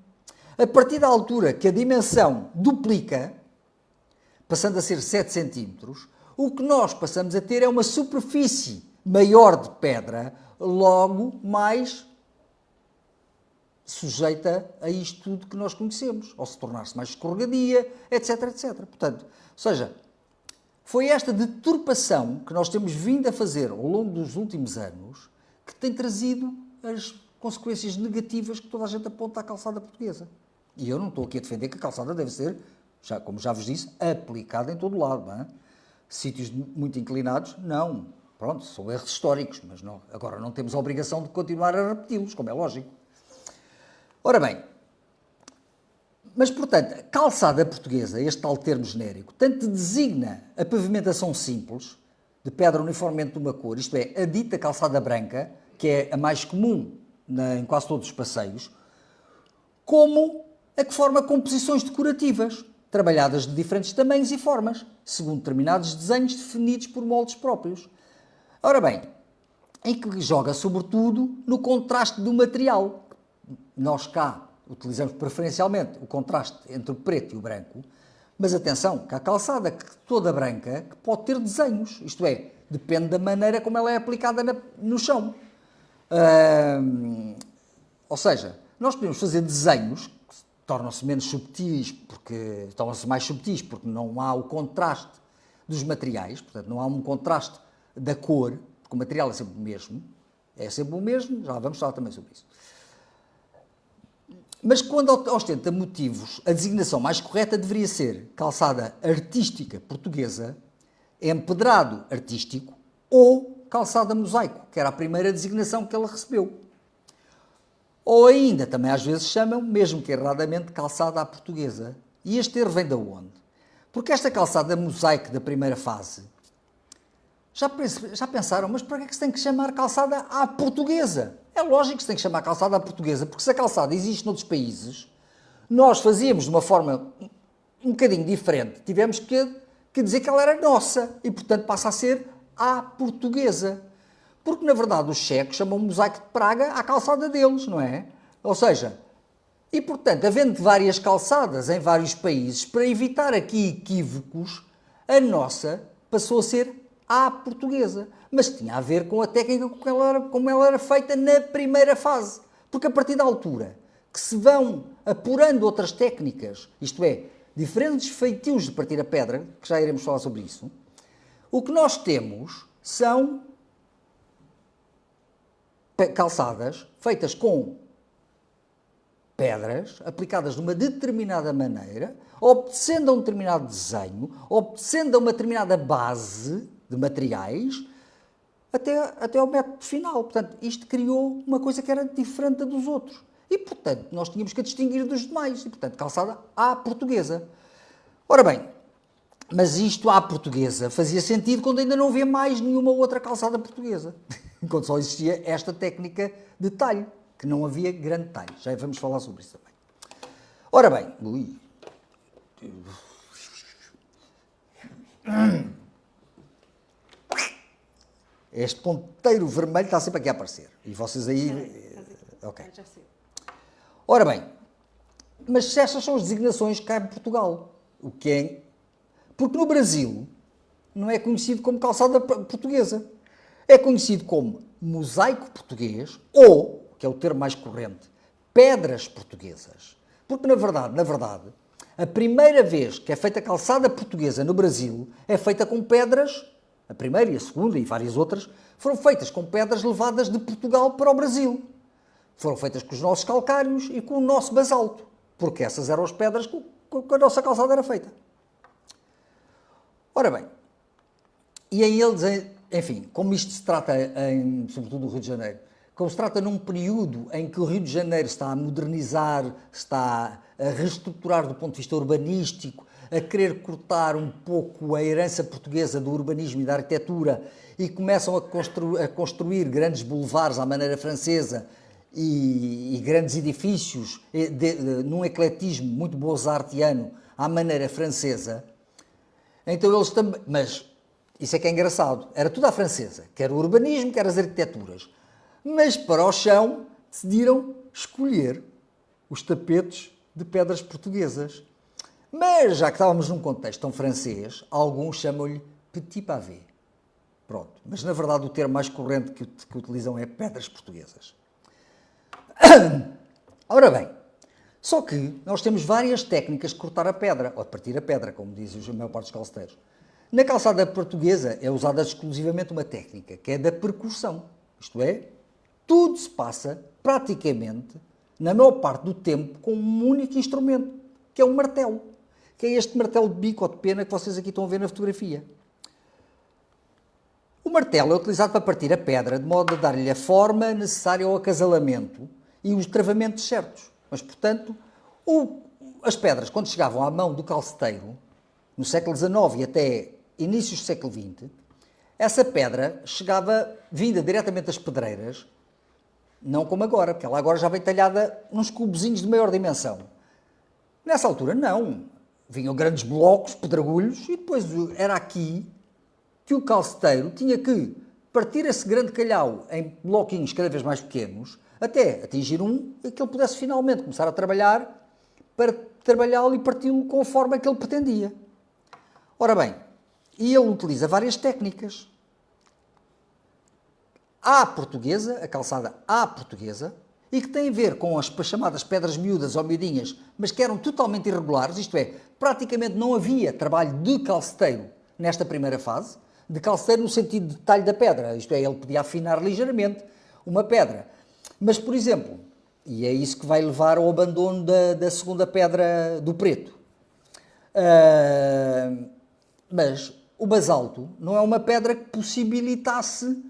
A partir da altura que a dimensão duplica, passando a ser 7 centímetros, o que nós passamos a ter é uma superfície maior de pedra, logo mais sujeita a isto tudo que nós conhecemos, ou se tornar-se mais escorregadia, etc, etc. Portanto, ou seja, foi esta deturpação que nós temos vindo a fazer ao longo dos últimos anos que tem trazido as consequências negativas que toda a gente aponta à calçada portuguesa. E eu não estou aqui a defender que a calçada deve ser, como já vos disse, aplicada em todo o lado. Não é? Sítios muito inclinados, não. Pronto, são erros históricos, mas não, agora não temos a obrigação de continuar a repeti-los, como é lógico. Ora bem, mas portanto, a calçada portuguesa, este tal termo genérico, tanto designa a pavimentação simples, de pedra uniformemente de uma cor, isto é, a dita calçada branca, que é a mais comum em quase todos os passeios, como a que forma composições decorativas, trabalhadas de diferentes tamanhos e formas, segundo determinados desenhos definidos por moldes próprios. Ora bem, em que joga sobretudo no contraste do material. Nós cá utilizamos preferencialmente o contraste entre o preto e o branco, mas atenção, que a calçada toda branca que pode ter desenhos, isto é, depende da maneira como ela é aplicada no chão. Ou seja, nós podemos fazer desenhos que tornam-se menos subtis, tornam-se mais subtis porque não há o contraste dos materiais, portanto não há um contraste da cor, porque o material é sempre o mesmo, já vamos falar também sobre isso. Mas quando ostenta motivos, a designação mais correta deveria ser calçada artística portuguesa, empedrado artístico ou calçada mosaico, que era a primeira designação que ela recebeu. Ou ainda, também às vezes chamam, mesmo que erradamente, calçada à portuguesa. E este erro vem de onde? Porque esta calçada mosaico da primeira fase, já pensaram, mas para que é que se tem que chamar calçada à portuguesa? É lógico que se tem que chamar calçada à portuguesa, porque se a calçada existe noutros países, nós fazíamos de uma forma um bocadinho diferente. Tivemos que dizer que ela era nossa e, portanto, passa a ser à portuguesa. Porque, na verdade, os checos chamam o mosaico de Praga à calçada deles, não é? Ou seja, e, portanto, havendo várias calçadas em vários países, para evitar aqui equívocos, a nossa passou a ser à portuguesa, mas tinha a ver com a técnica como ela era feita na primeira fase. Porque a partir da altura que se vão apurando outras técnicas, isto é, diferentes feitios de partir a pedra, que já iremos falar sobre isso, o que nós temos são calçadas feitas com pedras aplicadas de uma determinada maneira, obedecendo a um determinado desenho, obedecendo a uma determinada base de materiais, até ao método final. Portanto, isto criou uma coisa que era diferente dos outros. E, portanto, nós tínhamos que a distinguir dos demais. E, portanto, calçada à portuguesa. Ora bem, mas isto à portuguesa fazia sentido quando ainda não havia mais nenhuma outra calçada portuguesa. Quando só existia esta técnica de talho, que não havia grande talho. Já vamos falar sobre isso também. Ora bem, este ponteiro vermelho está sempre aqui a aparecer. E vocês aí... Ok. Ora bem, mas se estas são as designações cá em Portugal, o que é... Porque no Brasil não é conhecido como calçada portuguesa. É conhecido como mosaico português ou, que é o termo mais corrente, pedras portuguesas. Porque, na verdade, a primeira vez que é feita calçada portuguesa no Brasil é feita com pedras, a primeira e a segunda e várias outras, foram feitas com pedras levadas de Portugal para o Brasil. Foram feitas com os nossos calcários e com o nosso basalto, porque essas eram as pedras com que a nossa calçada era feita. Ora bem, e em eles, enfim, como isto se trata, sobretudo no Rio de Janeiro, como se trata num período em que o Rio de Janeiro está a modernizar, está a reestruturar do ponto de vista urbanístico, a querer cortar um pouco a herança portuguesa do urbanismo e da arquitetura e começam a construir grandes boulevards à maneira francesa e grandes edifícios num ecletismo muito beaux-artiano à maneira francesa. Então eles também... Mas isso é que é engraçado. Era tudo à francesa. Quer o urbanismo, quer as arquiteturas. Mas para o chão decidiram escolher os tapetes de pedras portuguesas. Mas, já que estávamos num contexto tão francês, alguns chamam-lhe petit pavé. Pronto. Mas, na verdade, o termo mais corrente que utilizam é pedras portuguesas. Ora bem, só que nós temos várias técnicas de cortar a pedra, ou de partir a pedra, como dizem a maior parte dos calceteiros. Na calçada portuguesa é usada exclusivamente uma técnica, que é da percussão. Isto é, tudo se passa, praticamente, na maior parte do tempo, com um único instrumento, que é um martelo. Que é este martelo de bico ou de pena que vocês aqui estão a ver na fotografia. O martelo é utilizado para partir a pedra, de modo a dar-lhe a forma necessária ao acasalamento e os travamentos certos. Mas, portanto, as pedras, quando chegavam à mão do calceteiro, no século XIX e até inícios do século XX, essa pedra chegava vinda diretamente das pedreiras, não como agora, porque ela agora já vem talhada nos cubozinhos de maior dimensão. Nessa altura, não. Vinham grandes blocos, pedregulhos, e depois era aqui que o calceteiro tinha que partir esse grande calhau em bloquinhos cada vez mais pequenos, até atingir e que ele pudesse finalmente começar a trabalhar para trabalhá-lo e parti-lo com a forma que ele pretendia. Ora bem, e ele utiliza várias técnicas. À portuguesa, a calçada à portuguesa, e que tem a ver com as chamadas pedras miúdas ou miudinhas, mas que eram totalmente irregulares, isto é, praticamente não havia trabalho de calceteiro nesta primeira fase, de calceteiro no sentido de detalhe da pedra, isto é, ele podia afinar ligeiramente uma pedra. Mas, por exemplo, e é isso que vai levar ao abandono da segunda pedra do preto, mas o basalto não é uma pedra que possibilitasse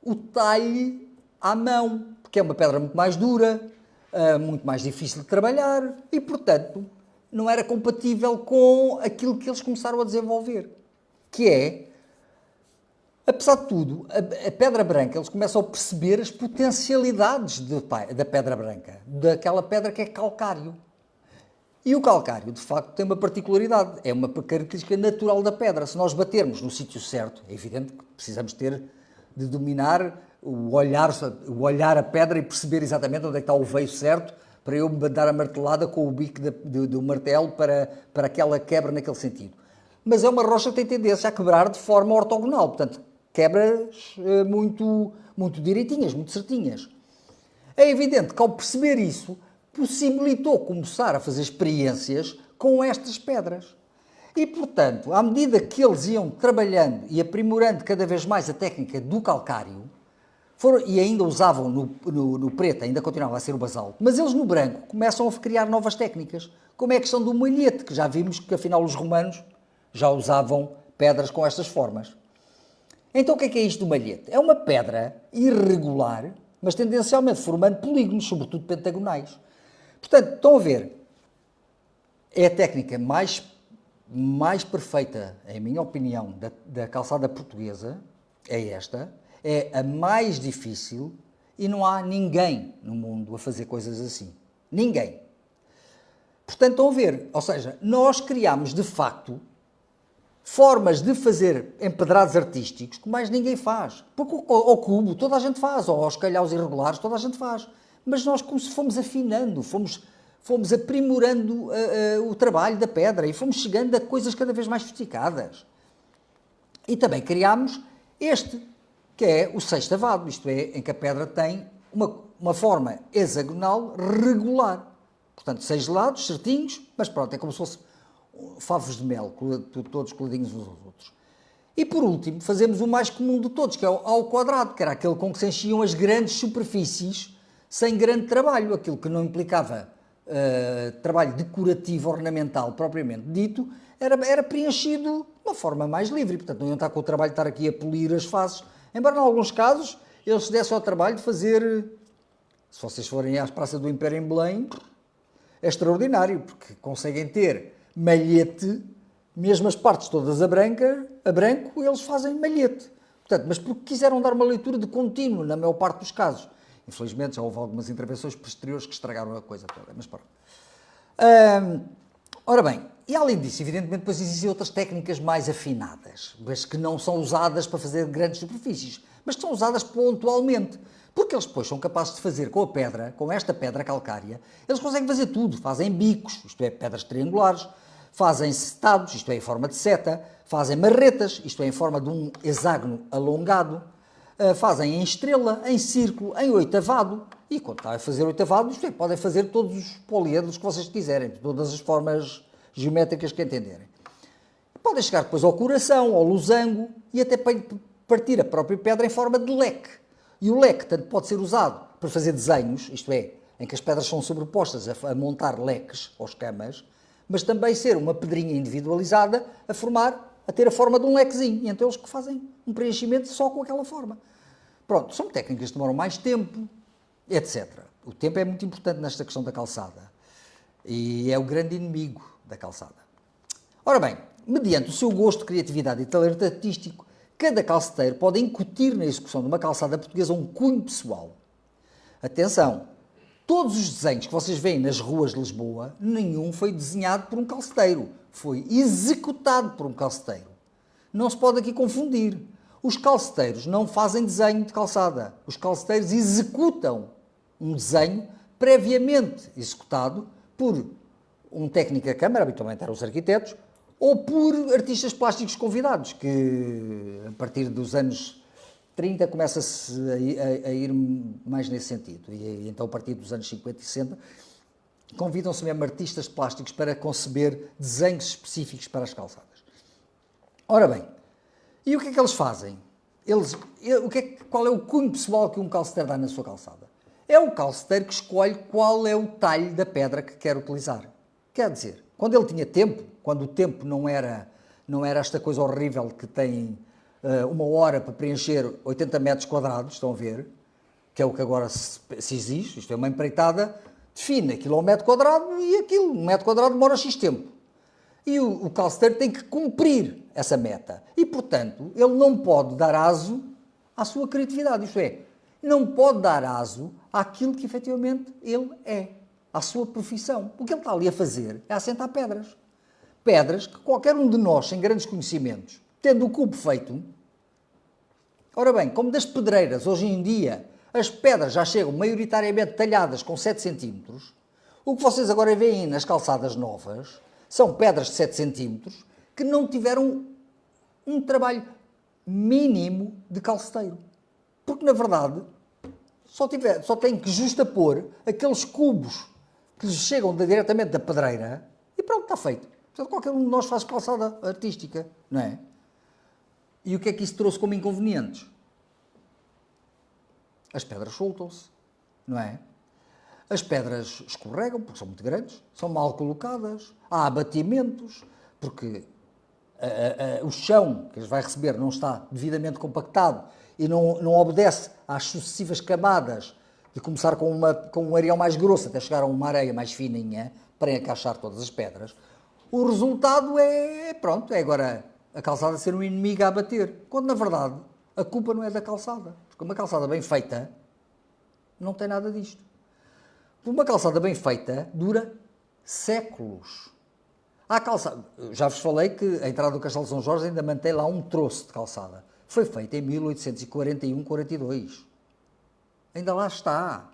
o talhe à mão, porque é uma pedra muito mais dura, muito mais difícil de trabalhar e, portanto, não era compatível com aquilo que eles começaram a desenvolver, que é, apesar de tudo, a pedra branca, eles começam a perceber as potencialidades da pedra branca, daquela pedra que é calcário. E o calcário, de facto, tem uma particularidade, é uma característica natural da pedra. Se nós batermos no sítio certo, é evidente que precisamos de dominar o olhar a pedra e perceber exatamente onde é que está o veio certo para eu me dar a martelada com o bico do martelo para aquela quebra naquele sentido. Mas é uma rocha que tem tendência a quebrar de forma ortogonal, portanto, quebras muito direitinhas, muito certinhas. É evidente que ao perceber isso, possibilitou começar a fazer experiências com estas pedras. E, portanto, à medida que eles iam trabalhando e aprimorando cada vez mais a técnica do calcário, e ainda usavam no preto, ainda continuava a ser o basalto, mas eles no branco começam a criar novas técnicas, como é a questão do malhete, que já vimos que afinal os romanos já usavam pedras com estas formas. Então o que é isto do malhete? É uma pedra irregular, mas tendencialmente formando polígonos, sobretudo pentagonais. Portanto, estão a ver, é a técnica mais perfeita, em minha opinião, da calçada portuguesa, é esta, é a mais difícil e não há ninguém no mundo a fazer coisas assim. Ninguém. Portanto, estão a ver, ou seja, nós criámos de facto formas de fazer empedrados artísticos que mais ninguém faz. Porque ao cubo toda a gente faz, ou aos calhaus irregulares toda a gente faz. Mas nós como se fomos afinando, fomos aprimorando o trabalho da pedra e fomos chegando a coisas cada vez mais sofisticadas. E também criámos este, que é o sextavado, isto é, em que a pedra tem uma forma hexagonal regular. Portanto, 6 lados, certinhos, mas pronto, é como se fosse favos de mel, todos coladinhos uns aos outros. E por último, fazemos o mais comum de todos, que é ao quadrado, que era aquele com que se enchiam as grandes superfícies sem grande trabalho, aquilo que não implicava trabalho decorativo ornamental propriamente dito, era preenchido de uma forma mais livre, portanto não iam estar com o trabalho de estar aqui a polir as faces, embora em alguns casos eles se dessem ao trabalho de fazer, se vocês forem à Praça do Império em Belém, é extraordinário, porque conseguem ter malhete, mesmo as partes todas a branco, eles fazem malhete. Portanto, mas porque quiseram dar uma leitura de contínuo, na maior parte dos casos. Infelizmente, já houve algumas intervenções posteriores que estragaram a coisa toda, mas pronto. Ora bem, e além disso, evidentemente, depois existem outras técnicas mais afinadas, mas que não são usadas para fazer grandes superfícies, mas que são usadas pontualmente. Porque eles depois são capazes de fazer com a pedra, com esta pedra calcária, eles conseguem fazer tudo. Fazem bicos, isto é, pedras triangulares, fazem setados, isto é, em forma de seta, fazem marretas, isto é, em forma de um hexágono alongado, fazem em estrela, em círculo, em oitavado, e quando está a fazer oitavado, isto é, podem fazer todos os poliedros que vocês quiserem, todas as formas geométricas que entenderem. Podem chegar depois ao coração, ao losango, e até partir a própria pedra em forma de leque. E o leque tanto pode ser usado para fazer desenhos, isto é, em que as pedras são sobrepostas a montar leques ou escamas, mas também ser uma pedrinha individualizada a ter a forma de um lequezinho. E então eles que fazem um preenchimento só com aquela forma. Pronto, são técnicas que demoram mais tempo, etc. O tempo é muito importante nesta questão da calçada. E é o grande inimigo da calçada. Ora bem, mediante o seu gosto, criatividade e talento artístico, cada calceteiro pode incutir na execução de uma calçada portuguesa um cunho pessoal. Atenção, todos os desenhos que vocês veem nas ruas de Lisboa, nenhum foi desenhado por um calceteiro, foi executado por um calceteiro. Não se pode aqui confundir. Os calceteiros não fazem desenho de calçada. Os calceteiros executam um desenho previamente executado por um técnico da Câmara, habitualmente eram os arquitetos, ou por artistas plásticos convidados, que a partir dos anos 30 começa-se a ir mais nesse sentido. E então, a partir dos anos 50 e 60, convidam-se mesmo artistas plásticos para conceber desenhos específicos para as calçadas. Ora bem, e o que é que eles fazem? Qual é o cunho pessoal que um calceteiro dá na sua calçada? É o calceteiro que escolhe qual é o talho da pedra que quer utilizar. Quer dizer, quando ele tinha tempo, quando o tempo não era esta coisa horrível que tem uma hora para preencher 80 metros quadrados, estão a ver, que é o que agora se exige, isto é uma empreitada, define aquilo ao metro quadrado e aquilo, um metro quadrado demora X tempo. E o calceteiro tem que cumprir essa meta. E, portanto, ele não pode dar aso à sua criatividade, isto é, não pode dar aso àquilo que efetivamente ele é, à sua profissão. O que ele está ali a fazer é assentar pedras. Pedras que qualquer um de nós, sem grandes conhecimentos, tendo o cubo feito. Ora bem, como das pedreiras, hoje em dia, as pedras já chegam maioritariamente talhadas com 7 cm, o que vocês agora veem nas calçadas novas são pedras de 7 cm que não tiveram um trabalho mínimo de calceteiro. Porque, na verdade, só tem que justapor aqueles cubos que lhes chegam diretamente da pedreira e pronto, está feito. Portanto, qualquer um de nós faz calçada artística, não é? E o que é que isso trouxe como inconvenientes? As pedras soltam-se, não é? As pedras escorregam, porque são muito grandes, são mal colocadas, há abatimentos, porque o chão que eles vai receber não está devidamente compactado e não obedece às sucessivas camadas de começar com um areal mais grosso até chegar a uma areia mais fininha para encaixar todas as pedras. O resultado é agora a calçada ser um inimigo a abater, quando na verdade a culpa não é da calçada, porque uma calçada bem feita não tem nada disto. Uma calçada bem feita dura séculos. Já vos falei que a entrada do Castelo de São Jorge ainda mantém lá um troço de calçada. Foi feita em 1841-42. Ainda lá está.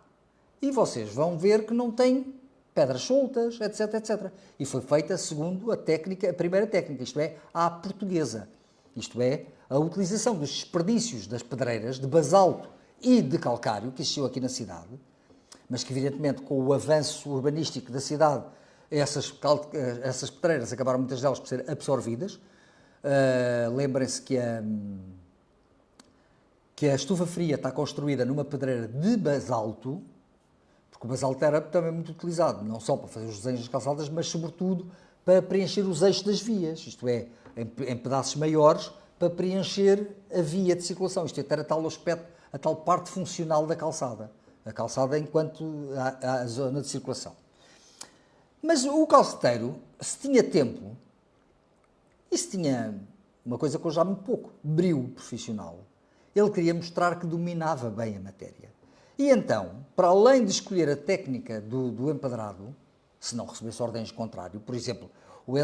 E vocês vão ver que não tem pedras soltas, etc, etc. E foi feita segundo a primeira técnica, isto é, à portuguesa. Isto é, a utilização dos desperdícios das pedreiras de basalto e de calcário que existiu aqui na cidade, mas que evidentemente com o avanço urbanístico da cidade, essas pedreiras acabaram muitas delas por ser absorvidas. Lembrem-se que a estufa fria está construída numa pedreira de basalto, porque o basalto era também muito utilizado, não só para fazer os desenhos das calçadas, mas sobretudo para preencher os eixos das vias, isto é, em pedaços maiores, para preencher a via de circulação. Isto é, ter a tal aspecto, a tal parte funcional da calçada. A calçada enquanto a zona de circulação. Mas o calceteiro, se tinha tempo, e se tinha uma coisa que eu já me pouco, brio profissional, ele queria mostrar que dominava bem a matéria. E então, para além de escolher a técnica do empedrado, se não recebesse ordens de contrário. Por exemplo, o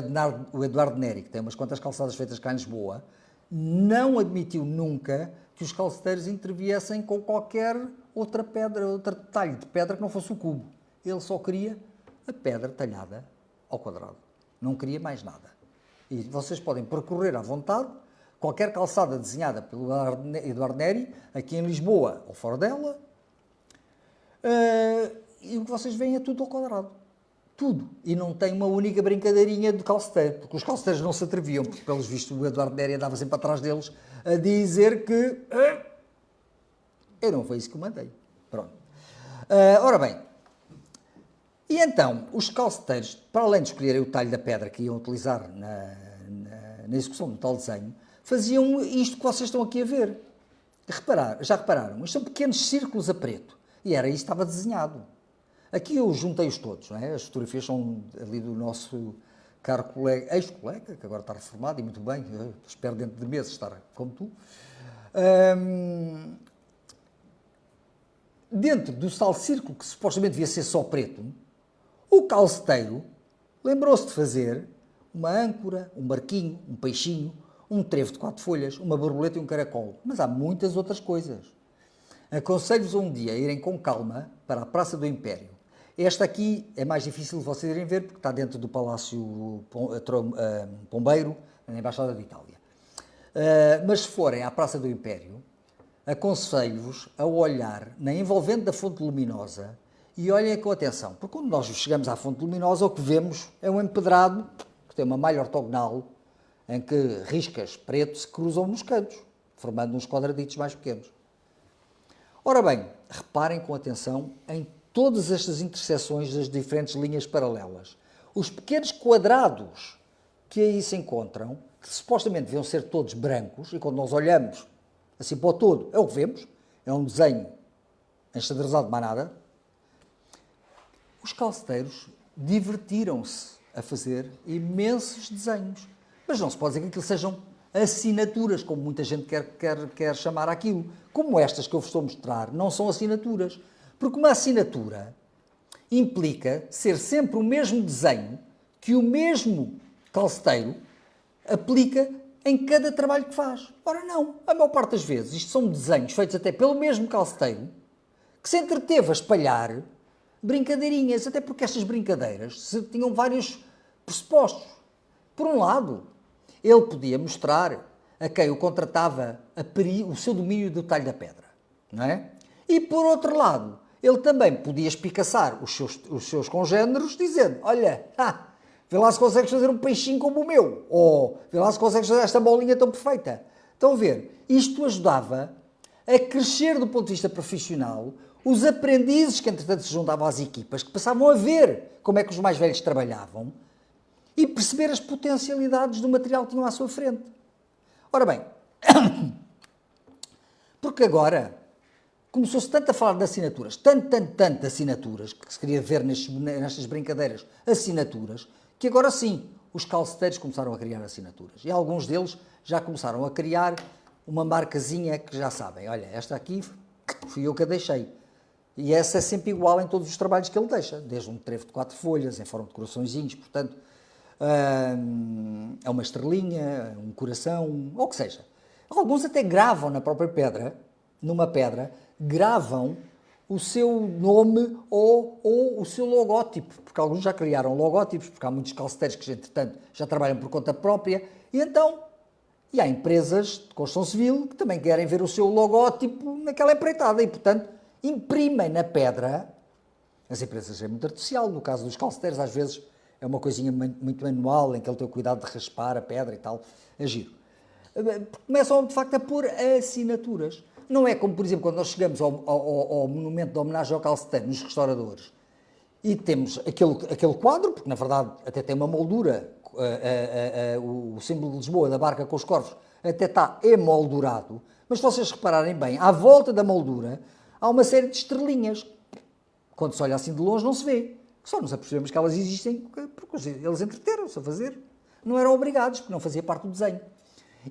Eduardo Neri, que tem umas quantas calçadas feitas cá em Lisboa, não admitiu nunca que os calceteiros interviessem com qualquer outra pedra, outro detalhe de pedra que não fosse o cubo. Ele só queria a pedra talhada ao quadrado. Não queria mais nada. E vocês podem percorrer à vontade qualquer calçada desenhada pelo Eduardo Neri, aqui em Lisboa ou fora dela, e o que vocês veem é tudo ao quadrado. Tudo. E não tem uma única brincadeirinha de calceteiro, porque os calceteiros não se atreviam, porque, pelos vistos, o Eduardo Neri andava sempre atrás deles a dizer que eu não foi isso que eu mandei. Pronto. Ora bem, e então, os calceteiros, para além de escolherem o talho da pedra que iam utilizar na execução do tal desenho, faziam isto que vocês estão aqui a ver. Já repararam? Isto são pequenos círculos a preto. E era isso que estava desenhado. Aqui eu juntei-os todos, não é? As fotografias são ali do nosso caro colega, ex-colega, que agora está reformado e muito bem, espero dentro de meses estar como tu. Dentro do tal círculo, que supostamente devia ser só preto, o calceteiro lembrou-se de fazer uma âncora, um barquinho, um peixinho, um trevo de 4 folhas, uma borboleta e um caracol. Mas há muitas outras coisas. Aconselho-vos um dia a irem com calma para a Praça do Império. Esta aqui é mais difícil de vocês irem ver, porque está dentro do Palácio Pombeiro, na Embaixada de Itália. Mas se forem à Praça do Império, aconselho-vos a olhar na envolvente da fonte luminosa e olhem com atenção, porque quando nós chegamos à fonte luminosa, o que vemos é um empedrado que tem uma malha ortogonal em que riscas preto se cruzam nos cantos, formando uns quadraditos mais pequenos. Ora bem, reparem com atenção em todas estas interseções das diferentes linhas paralelas. Os pequenos quadrados que aí se encontram, que supostamente deviam ser todos brancos, e quando nós olhamos assim para o todo, é o que vemos, é um desenho enxadrezado de manada. Os calceteiros divertiram-se a fazer imensos desenhos. Mas não se pode dizer que aquilo sejam assinaturas, como muita gente quer chamar aquilo. Como estas que eu vos estou a mostrar, não são assinaturas. Porque uma assinatura implica ser sempre o mesmo desenho que o mesmo calceteiro aplica em cada trabalho que faz. Ora não, a maior parte das vezes isto são desenhos feitos até pelo mesmo calceteiro que se entreteve a espalhar brincadeirinhas, até porque estas brincadeiras tinham vários pressupostos. Por um lado, ele podia mostrar a quem o contratava o seu domínio do talho da pedra, não é? E por outro lado, ele também podia espicaçar os seus congêneros dizendo, olha, vê lá se consegues fazer um peixinho como o meu, ou vê lá se consegues fazer esta bolinha tão perfeita. Estão a ver? Isto ajudava a crescer do ponto de vista profissional os aprendizes que, entretanto, se juntavam às equipas, que passavam a ver como é que os mais velhos trabalhavam e perceber as potencialidades do material que tinham à sua frente. Ora bem, porque agora começou-se tanto a falar de assinaturas, tanto de assinaturas, que se queria ver nestas brincadeiras, assinaturas, que agora sim, os calceteiros começaram a criar assinaturas. E alguns deles já começaram a criar uma marcazinha que já sabem, olha, esta aqui fui eu que a deixei. E essa é sempre igual em todos os trabalhos que ele deixa, desde um trevo de 4 folhas, em forma de coraçõezinhos, portanto, é uma estrelinha, um coração, ou o que seja. Alguns até gravam na própria pedra, numa pedra, gravam o seu nome ou o seu logótipo, porque alguns já criaram logótipos, porque há muitos calceteiros que, entretanto, já trabalham por conta própria, e há empresas de construção civil que também querem ver o seu logótipo naquela empreitada, e, portanto, imprimem na pedra. As empresas é muito artificial, no caso dos calceteiros, às vezes é uma coisinha muito manual, em que ele tem o cuidado de raspar a pedra e tal, é giro. Começam, de facto, a pôr assinaturas. Não é como, por exemplo, quando nós chegamos ao monumento de homenagem ao calceteiro, nos restauradores, e temos aquele quadro, porque na verdade até tem uma moldura, o símbolo de Lisboa, da barca com os corvos, até está emoldurado, mas se vocês repararem bem, à volta da moldura há uma série de estrelinhas. Quando se olha assim de longe não se vê. Só nos apercebemos que elas existem porque eles entreteram-se a fazer. Não eram obrigados, porque não fazia parte do desenho.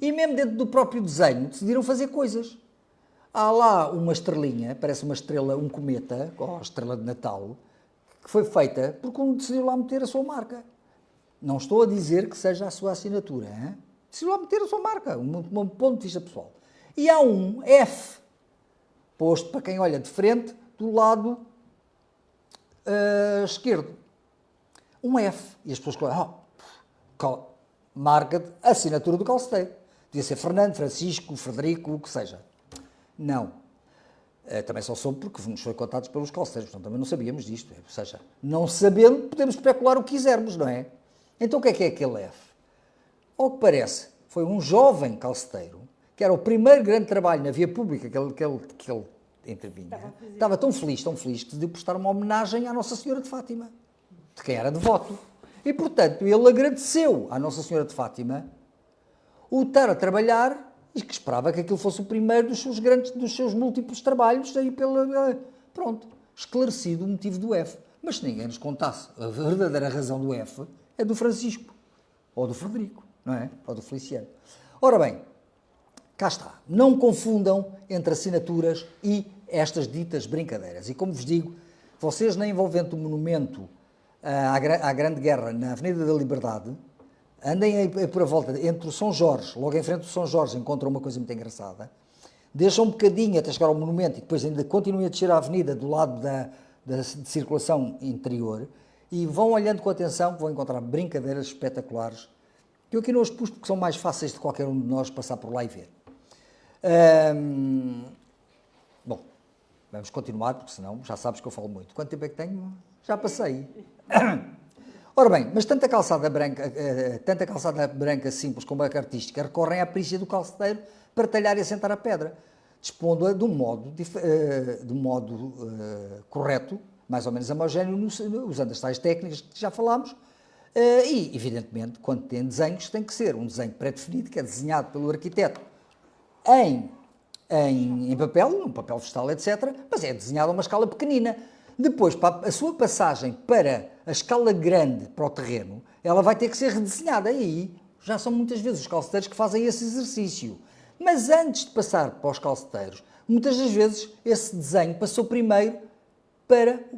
E mesmo dentro do próprio desenho decidiram fazer coisas. Há lá uma estrelinha, parece uma estrela, um cometa, ou a estrela de Natal, que foi feita porque um decidiu lá meter a sua marca. Não estou a dizer que seja a sua assinatura, hein? Decidiu lá meter a sua marca, um ponto de vista pessoal. E há um F, posto para quem olha de frente, do lado esquerdo. Um F. E as pessoas falam, marca de assinatura do calceteiro. Podia ser Fernando, Francisco, Frederico, o que seja. Não. Também só soube porque nos foi contados pelos calceteiros, portanto também não sabíamos disto. Ou seja, não sabendo, podemos especular o que quisermos, não é? Então o que é aquele F? Ao que parece, foi um jovem calceteiro, que era o primeiro grande trabalho na via pública que ele intervinha. Estava tão feliz, que decidiu prestar uma homenagem à Nossa Senhora de Fátima, de quem era devoto. E, portanto, ele agradeceu à Nossa Senhora de Fátima o estar a trabalhar e que esperava que aquilo fosse o primeiro dos seus múltiplos trabalhos, aí pronto, esclarecido o motivo do F. Mas se ninguém nos contasse a verdadeira razão do F, é do Francisco, ou do Frederico, não é? Ou do Feliciano. Ora bem, cá está. Não confundam entre assinaturas e estas ditas brincadeiras. E como vos digo, vocês na envolvente do monumento à Grande Guerra, na Avenida da Liberdade, andem aí por a volta, entre o São Jorge, logo em frente do São Jorge, encontram uma coisa muito engraçada, deixam um bocadinho até chegar ao monumento e depois ainda continuem a descer a avenida do lado de circulação interior e vão olhando com atenção que vão encontrar brincadeiras espetaculares que eu aqui não os pus porque são mais fáceis de qualquer um de nós passar por lá e ver. Bom, vamos continuar porque senão já sabes que eu falo muito. Quanto tempo é que tenho? Já passei. Ora bem, mas tanto a calçada branca simples como a artística recorrem à perícia do calceteiro para talhar e assentar a pedra, dispondo-a de um modo correto, mais ou menos homogéneo, usando as tais técnicas que já falámos, e, evidentemente, quando tem desenhos, tem que ser um desenho pré-definido, que é desenhado pelo arquiteto em papel, um papel vegetal, etc., mas é desenhado a uma escala pequenina. Depois, para a sua passagem para a escala grande para o terreno, ela vai ter que ser redesenhada. E aí já são muitas vezes os calceteiros que fazem esse exercício. Mas antes de passar para os calceteiros, muitas das vezes esse desenho passou primeiro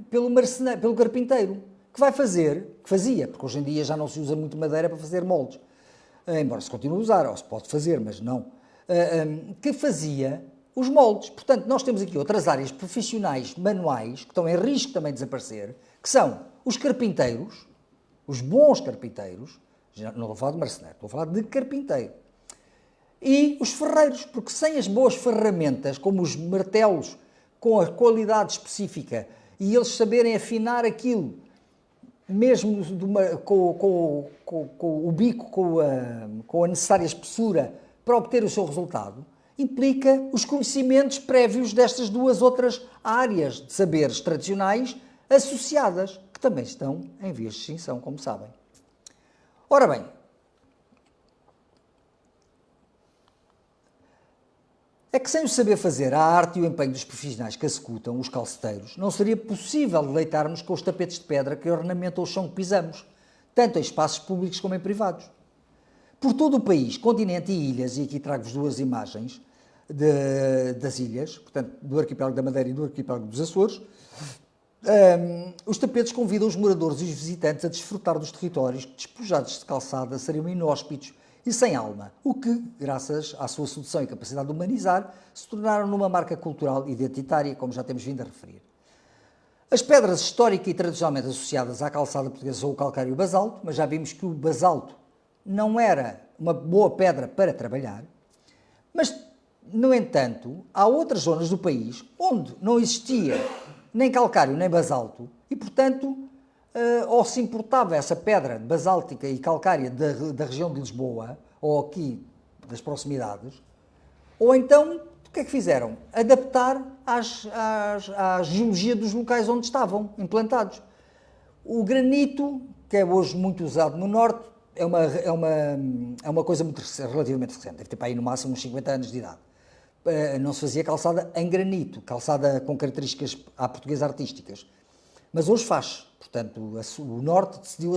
pelo carpinteiro, que fazia, porque hoje em dia já não se usa muito madeira para fazer moldes, embora se continue a usar, ou se pode fazer, mas não, que fazia os moldes. Portanto, nós temos aqui outras áreas profissionais, manuais, que estão em risco também de desaparecer, que são os carpinteiros, os bons carpinteiros, não estou a falar de marceneiro, estou a falar de carpinteiro, e os ferreiros, porque sem as boas ferramentas, como os martelos, com a qualidade específica, e eles saberem afinar aquilo, mesmo com o bico, com a necessária espessura, para obter o seu resultado, implica os conhecimentos prévios destas duas outras áreas de saberes tradicionais associadas, que também estão em vias de extinção, como sabem. Ora bem, é que sem o saber fazer, a arte e o empenho dos profissionais que executam, os calceteiros, não seria possível deleitarmos com os tapetes de pedra que ornamentam o chão que pisamos, tanto em espaços públicos como em privados. Por todo o país, continente e ilhas, e aqui trago-vos duas imagens das ilhas, portanto, do arquipélago da Madeira e do arquipélago dos Açores, os tapetes convidam os moradores e os visitantes a desfrutar dos territórios que, despojados de calçada, seriam inóspitos e sem alma, o que, graças à sua sedução e capacidade de humanizar, se tornaram numa marca cultural identitária, como já temos vindo a referir. As pedras histórica e tradicionalmente associadas à calçada portuguesa são o calcário e o basalto, mas já vimos que o basalto não era uma boa pedra para trabalhar, mas, no entanto, há outras zonas do país onde não existia nem calcário nem basalto e, portanto, ou se importava essa pedra basáltica e calcária da região de Lisboa, ou aqui das proximidades, ou então, o que é que fizeram? Adaptar à geologia dos locais onde estavam implantados. O granito, que é hoje muito usado no Norte, é uma coisa muito relativamente recente, deve ter para aí no máximo uns 50 anos de idade. Não se fazia calçada em granito, calçada com características à portuguesa artísticas. Mas hoje faz. Portanto, o Norte decidiu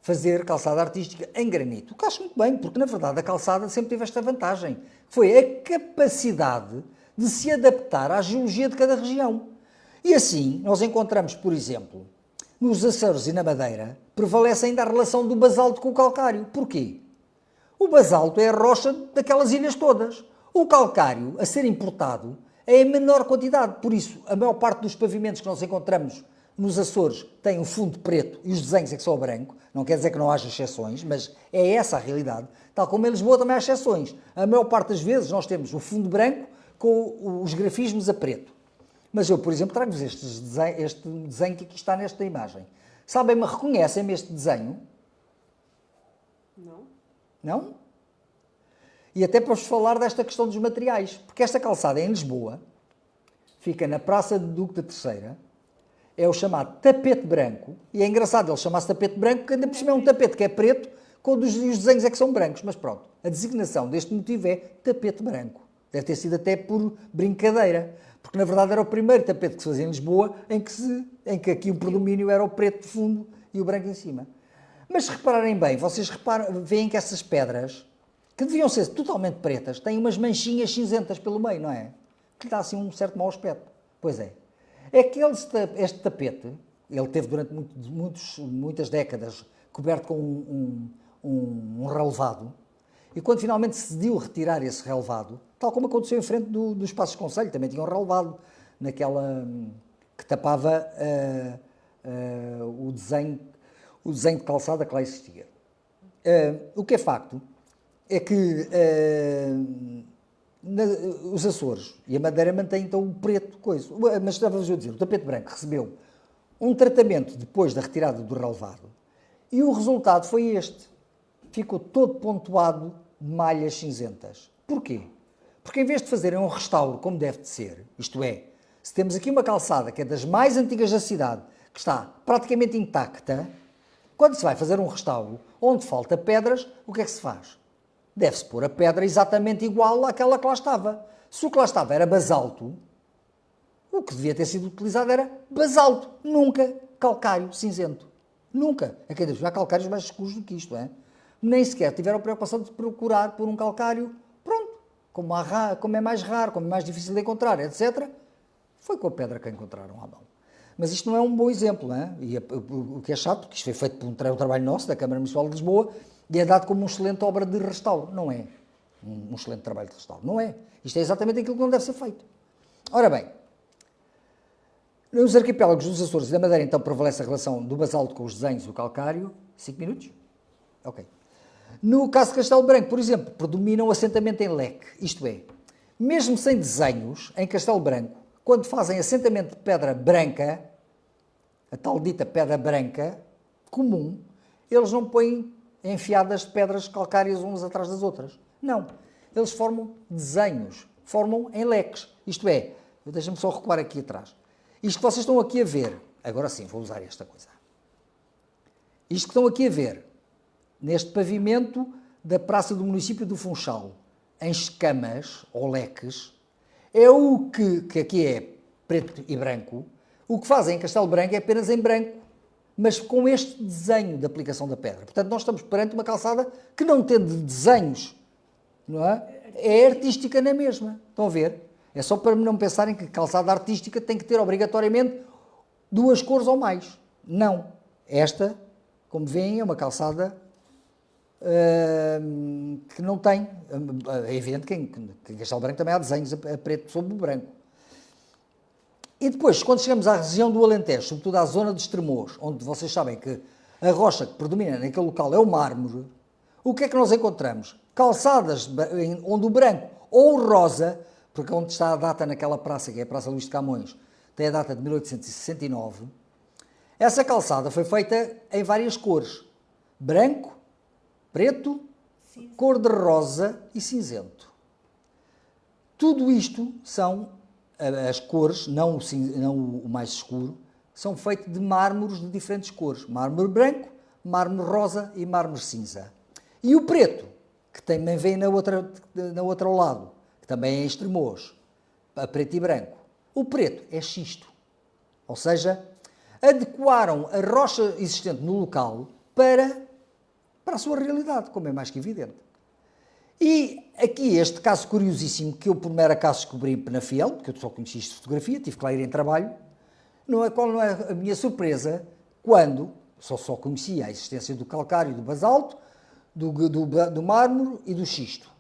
fazer calçada artística em granito. O que acho muito bem, porque na verdade a calçada sempre teve esta vantagem. Foi a capacidade de se adaptar à geologia de cada região. E assim, nós encontramos, por exemplo, nos Açores e na Madeira, prevalece ainda a relação do basalto com o calcário. Porquê? O basalto é a rocha daquelas ilhas todas. O calcário, a ser importado, é em menor quantidade. Por isso, a maior parte dos pavimentos que nós encontramos nos Açores tem um fundo preto e os desenhos é que são a branco. Não quer dizer que não haja exceções, mas é essa a realidade. Tal como em Lisboa também há exceções. A maior parte das vezes nós temos o fundo branco com os grafismos a preto. Mas eu, por exemplo, trago-vos este desenho que aqui está nesta imagem. Sabem-me, reconhecem-me este desenho? Não. Não? E até para vos falar desta questão dos materiais. Porque esta calçada é em Lisboa, fica na Praça do Duque da Terceira, é o chamado tapete branco, e é engraçado ele chamar-se tapete branco, porque ainda por cima é um tapete que é preto, quando os desenhos é que são brancos. Mas pronto, a designação deste motivo é tapete branco. Deve ter sido até por brincadeira, porque na verdade era o primeiro tapete que se fazia em Lisboa, em que aqui o predomínio era o preto de fundo e o branco em cima. Mas se repararem bem, vocês veem que essas pedras, que deviam ser totalmente pretas, têm umas manchinhas cinzentas pelo meio, não é? Que lhe dá assim um certo mau aspecto. Pois é. É que este tapete, ele teve durante muitas décadas coberto com um relevado, e quando finalmente se decidiu retirar esse relevado, tal como aconteceu em frente dos Passos Conselho, também tinha um relevado, naquela que tapava o desenho de calçada que lá existia. O que é facto é que os Açores e a Madeira mantêm então o preto, mas estava-vos a dizer, o tapete branco recebeu um tratamento depois da retirada do relevado e o resultado foi este. Ficou todo pontuado de malhas cinzentas. Porquê? Porque em vez de fazerem um restauro como deve de ser, isto é, se temos aqui uma calçada que é das mais antigas da cidade, que está praticamente intacta, quando se vai fazer um restauro, onde falta pedras, o que é que se faz? Deve-se pôr a pedra exatamente igual àquela que lá estava. Se o que lá estava era basalto, o que devia ter sido utilizado era basalto, nunca calcário cinzento. Nunca. É que há calcários mais escuros do que isto, é? Nem sequer tiveram a preocupação de procurar por um calcário, pronto, como é mais raro, como é mais difícil de encontrar, etc. Foi com a pedra que a encontraram à mão. Mas isto não é um bom exemplo, não é? E o que é chato, porque isto foi feito por um trabalho nosso, da Câmara Municipal de Lisboa, e é dado como uma excelente obra de restauro. Não é um excelente trabalho de restauro. Não é. Isto é exatamente aquilo que não deve ser feito. Ora bem, nos arquipélagos dos Açores e da Madeira, então, prevalece a relação do basalto com os desenhos e o calcário. 5 minutos? Ok. No caso de Castelo Branco, por exemplo, predomina o assentamento em leque. Isto é, mesmo sem desenhos, em Castelo Branco, quando fazem assentamento de pedra branca, a tal dita pedra branca, comum, eles não põem enfiadas de pedras calcárias umas atrás das outras. Não. Eles formam desenhos, formam em leques. Isto é, deixa-me só recuar aqui atrás. Isto que vocês estão aqui a ver, agora sim, vou usar esta coisa. Isto que estão aqui a ver, neste pavimento da Praça do Município do Funchal, em escamas ou leques, é o que aqui é preto e branco. O que fazem em Castelo Branco é apenas em branco, mas com este desenho de aplicação da pedra. Portanto, nós estamos perante uma calçada que, não tendo desenhos, não é? É artística na mesma. Estão a ver? É só para não pensarem que calçada artística tem que ter obrigatoriamente 2 cores ou mais. Não. Esta, como veem, é uma calçada que não tem. É evidente que em Castelo Branco também há desenhos a preto sobre o branco. E depois, quando chegamos à região do Alentejo, sobretudo à zona de Estremoz, onde vocês sabem que a rocha que predomina naquele local é o mármore, o que é que nós encontramos? Calçadas onde o branco ou o rosa, porque onde está a data naquela praça, que é a Praça Luís de Camões, tem a data de 1869, essa calçada foi feita em várias cores. Branco, preto, cor-de-rosa e cinzento. Tudo isto são as cores, não o mais escuro, são feitos de mármores de diferentes cores. Mármore branco, mármore rosa e mármore cinza. E o preto, que também vem na outra ao lado, que também é Estremoz, a preto e branco. O preto é xisto. Ou seja, adequaram a rocha existente no local para a sua realidade, como é mais que evidente. E aqui este caso curiosíssimo, que eu por mero acaso descobri em Penafiel, porque eu só conheci isto de fotografia, tive que lá ir em trabalho, Qual não é a minha surpresa quando só conhecia a existência do calcário, do basalto, do mármore e do xisto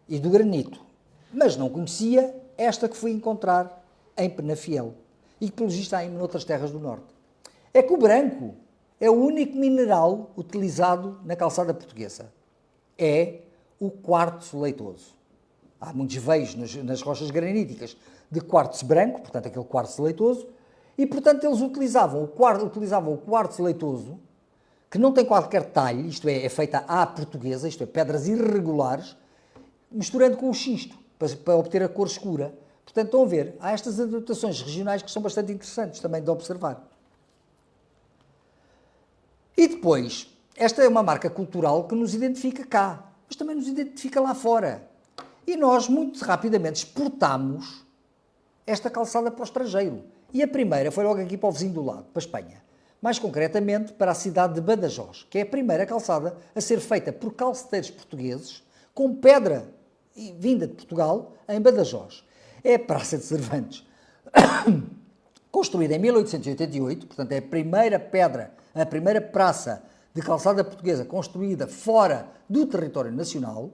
e do granito, mas não conhecia esta que fui encontrar em Penafiel e que, pelo visto, está em outras terras do norte. É que o branco é o único mineral utilizado na calçada portuguesa. É o quartzo leitoso. Há muitos veios nas rochas graníticas de quartzo branco, portanto, aquele quartzo leitoso, e, portanto, eles utilizavam o quartzo leitoso, que não tem qualquer talhe, isto é feita à portuguesa, isto é, pedras irregulares, misturando com o xisto, para obter a cor escura. Portanto, estão a ver, há estas adaptações regionais que são bastante interessantes também de observar. E depois, esta é uma marca cultural que nos identifica cá, mas também nos identifica lá fora. E nós, muito rapidamente, exportamos esta calçada para o estrangeiro. E a primeira foi logo aqui para o vizinho do lado, para a Espanha. Mais concretamente, para a cidade de Badajoz, que é a primeira calçada a ser feita por calceteiros portugueses com pedra vinda de Portugal em Badajoz. É a Praça de Cervantes, construída em 1888, portanto é a primeira praça de calçada portuguesa construída fora do território nacional.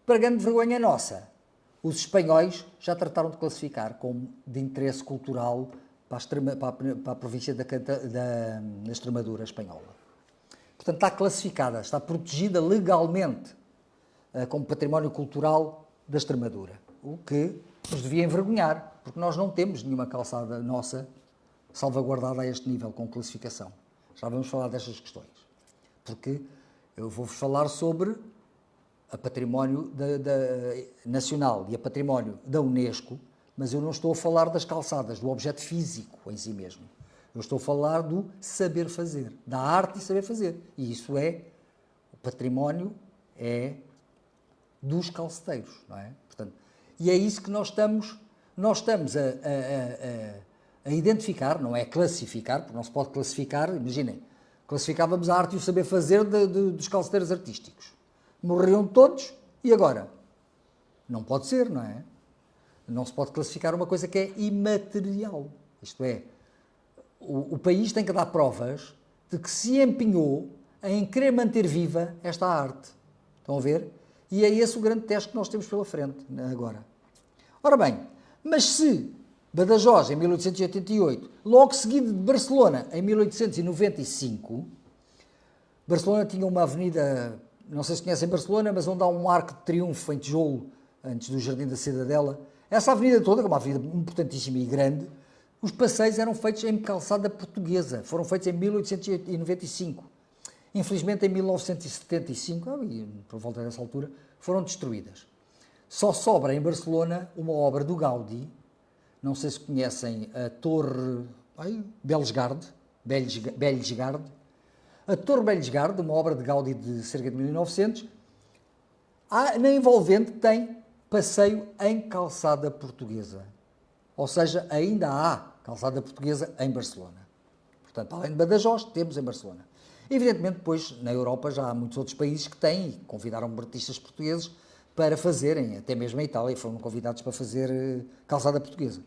Para grande vergonha nossa, os espanhóis já trataram de classificar como de interesse cultural para a província da Extremadura espanhola. Portanto, está classificada, está protegida legalmente como património cultural da Extremadura, o que nos devia envergonhar, porque nós não temos nenhuma calçada nossa salvaguardada a este nível com classificação. Já vamos falar destas questões, porque eu vou-vos falar sobre a património nacional e a património da Unesco, mas eu não estou a falar das calçadas, do objeto físico em si mesmo. Eu estou a falar do saber fazer, da arte e saber fazer. E isso é, o património é dos calceteiros, não é? Portanto, e é isso que nós estamos a identificar, não é classificar, porque não se pode classificar, imaginem, classificávamos a arte e o saber fazer dos calceteiros artísticos. Morreram todos e agora? Não pode ser, não é? Não se pode classificar uma coisa que é imaterial. Isto é, o país tem que dar provas de que se empenhou em querer manter viva esta arte. Estão a ver? E é esse o grande teste que nós temos pela frente agora. Ora bem, mas se Badajoz, em 1888, logo seguido de Barcelona, em 1895, Barcelona tinha uma avenida, não sei se conhecem Barcelona, mas onde há um arco de triunfo em tijolo, antes do Jardim da Cidadela. Essa avenida toda, que é uma avenida importantíssima e grande, os passeios eram feitos em calçada portuguesa. Foram feitos em 1895. Infelizmente, em 1975, por volta dessa altura, foram destruídas. Só sobra em Barcelona uma obra do Gaudí, não sei se conhecem a Torre Bellegarde. A Torre Bellegarde, uma obra de Gaudí de cerca de 1900, na envolvente tem passeio em calçada portuguesa. Ou seja, ainda há calçada portuguesa em Barcelona. Portanto, além de Badajoz, temos em Barcelona. Evidentemente, depois, na Europa já há muitos outros países que têm e convidaram artistas portugueses para fazerem, até mesmo a Itália, foram convidados para fazer calçada portuguesa.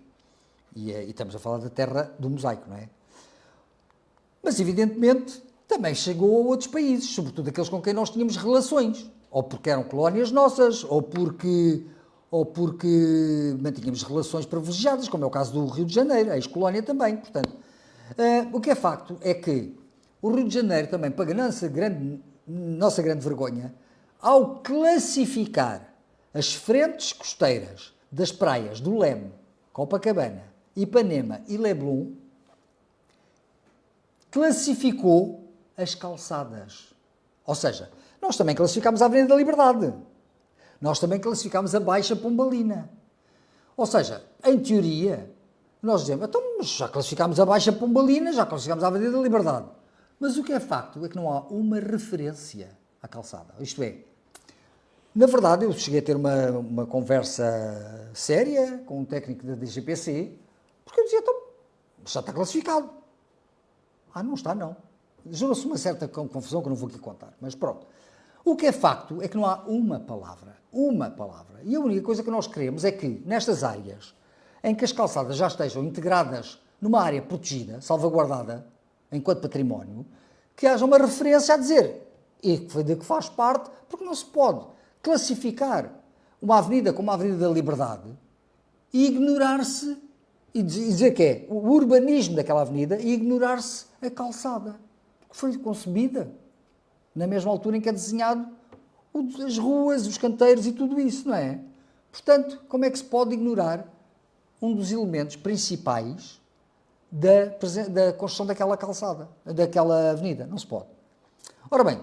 E estamos a falar da terra do mosaico, não é? Mas, evidentemente, também chegou a outros países, sobretudo aqueles com quem nós tínhamos relações. Ou porque eram colónias nossas, ou porque mantínhamos relações privilegiadas, como é o caso do Rio de Janeiro, a ex-colónia também. Portanto, o que é facto é que o Rio de Janeiro também, para a nossa grande vergonha, ao classificar as frentes costeiras das praias do Leme, Copacabana, Ipanema e Leblon, classificou as calçadas. Ou seja, nós também classificámos a Avenida da Liberdade. Nós também classificámos a Baixa Pombalina. Ou seja, em teoria, nós dizemos, então, já classificámos a Baixa Pombalina, já classificámos a Avenida da Liberdade. Mas o que é facto é que não há uma referência à calçada. Isto é, na verdade, eu cheguei a ter uma conversa séria com um técnico da DGPC, porque eu dizia, então, já está classificado. Não está, não. Gerou-se uma certa confusão que eu não vou aqui contar, mas pronto. O que é facto é que não há uma palavra. E a única coisa que nós queremos é que, nestas áreas em que as calçadas já estejam integradas numa área protegida, salvaguardada, enquanto património, que haja uma referência a dizer e de que faz parte, porque não se pode classificar uma avenida como a Avenida da Liberdade e ignorar-se, e dizer que é o urbanismo daquela avenida e ignorar-se a calçada, que foi concebida na mesma altura em que é desenhado as ruas, os canteiros e tudo isso, não é? Portanto, como é que se pode ignorar um dos elementos principais da construção daquela calçada, daquela avenida? Não se pode. Ora bem,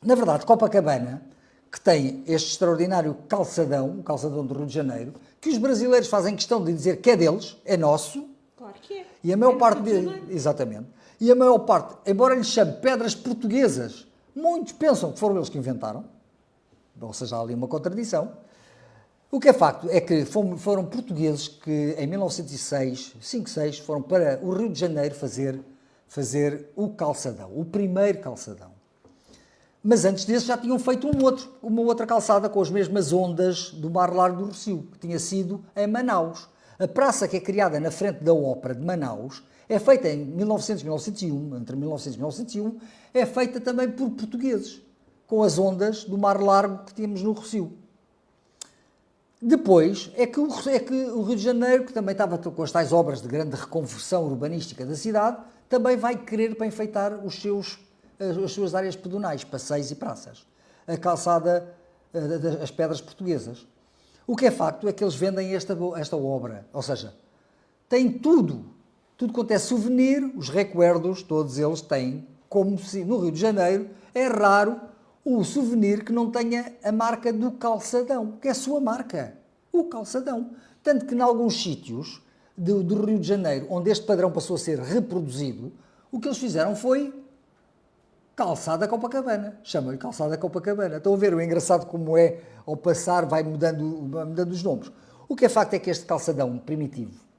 na verdade, Copacabana, que tem este extraordinário calçadão, o calçadão do Rio de Janeiro, que os brasileiros fazem questão de dizer que é deles, é nosso. Claro que é. E a maior É parte do Rio de Janeiro. exatamente. E a maior parte, embora lhes chame pedras portuguesas, muitos pensam que foram eles que inventaram, ou seja, há ali uma contradição. O que é facto é que foram portugueses que em 1906, 5-6, foram para o Rio de Janeiro fazer o calçadão, o primeiro calçadão. Mas antes desse já tinham feito uma outra calçada com as mesmas ondas do Mar Largo do Rossio, que tinha sido em Manaus. A praça que é criada na frente da Ópera de Manaus é feita em 1900 e 1901, entre 1900 e 1901, é feita também por portugueses, com as ondas do Mar Largo que tínhamos no Rossio. Depois é que o Rio de Janeiro, que também estava com as tais obras de grande reconversão urbanística da cidade, também vai querer para enfeitar as suas áreas pedonais, passeios e praças. A calçada, as pedras portuguesas. O que é facto é que eles vendem esta obra, ou seja, tem tudo quanto é souvenir, os recuerdos, todos eles têm, como se no Rio de Janeiro é raro o souvenir que não tenha a marca do calçadão, que é a sua marca, o calçadão. Tanto que em alguns sítios do Rio de Janeiro, onde este padrão passou a ser reproduzido, o que eles fizeram foi calçada Copacabana. Chamam-lhe calçada Copacabana. Estão a ver o engraçado como é, ao passar, vai mudando os nomes. O que é facto é que este calçadão primitivo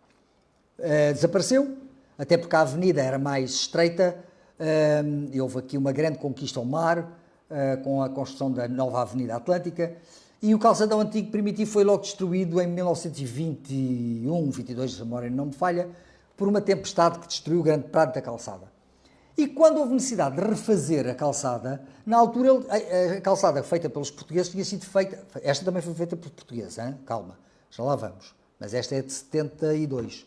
desapareceu, até porque a avenida era mais estreita, e houve aqui uma grande conquista ao mar, com a construção da nova Avenida Atlântica, e o calçadão antigo primitivo foi logo destruído em 1921, 22, se a memória não me falha, por uma tempestade que destruiu o grande prado da calçada. E quando houve necessidade de refazer a calçada, na altura a calçada feita pelos portugueses tinha sido feita, esta também foi feita por portugueses, hein? Calma, já lá vamos, mas esta é de 72.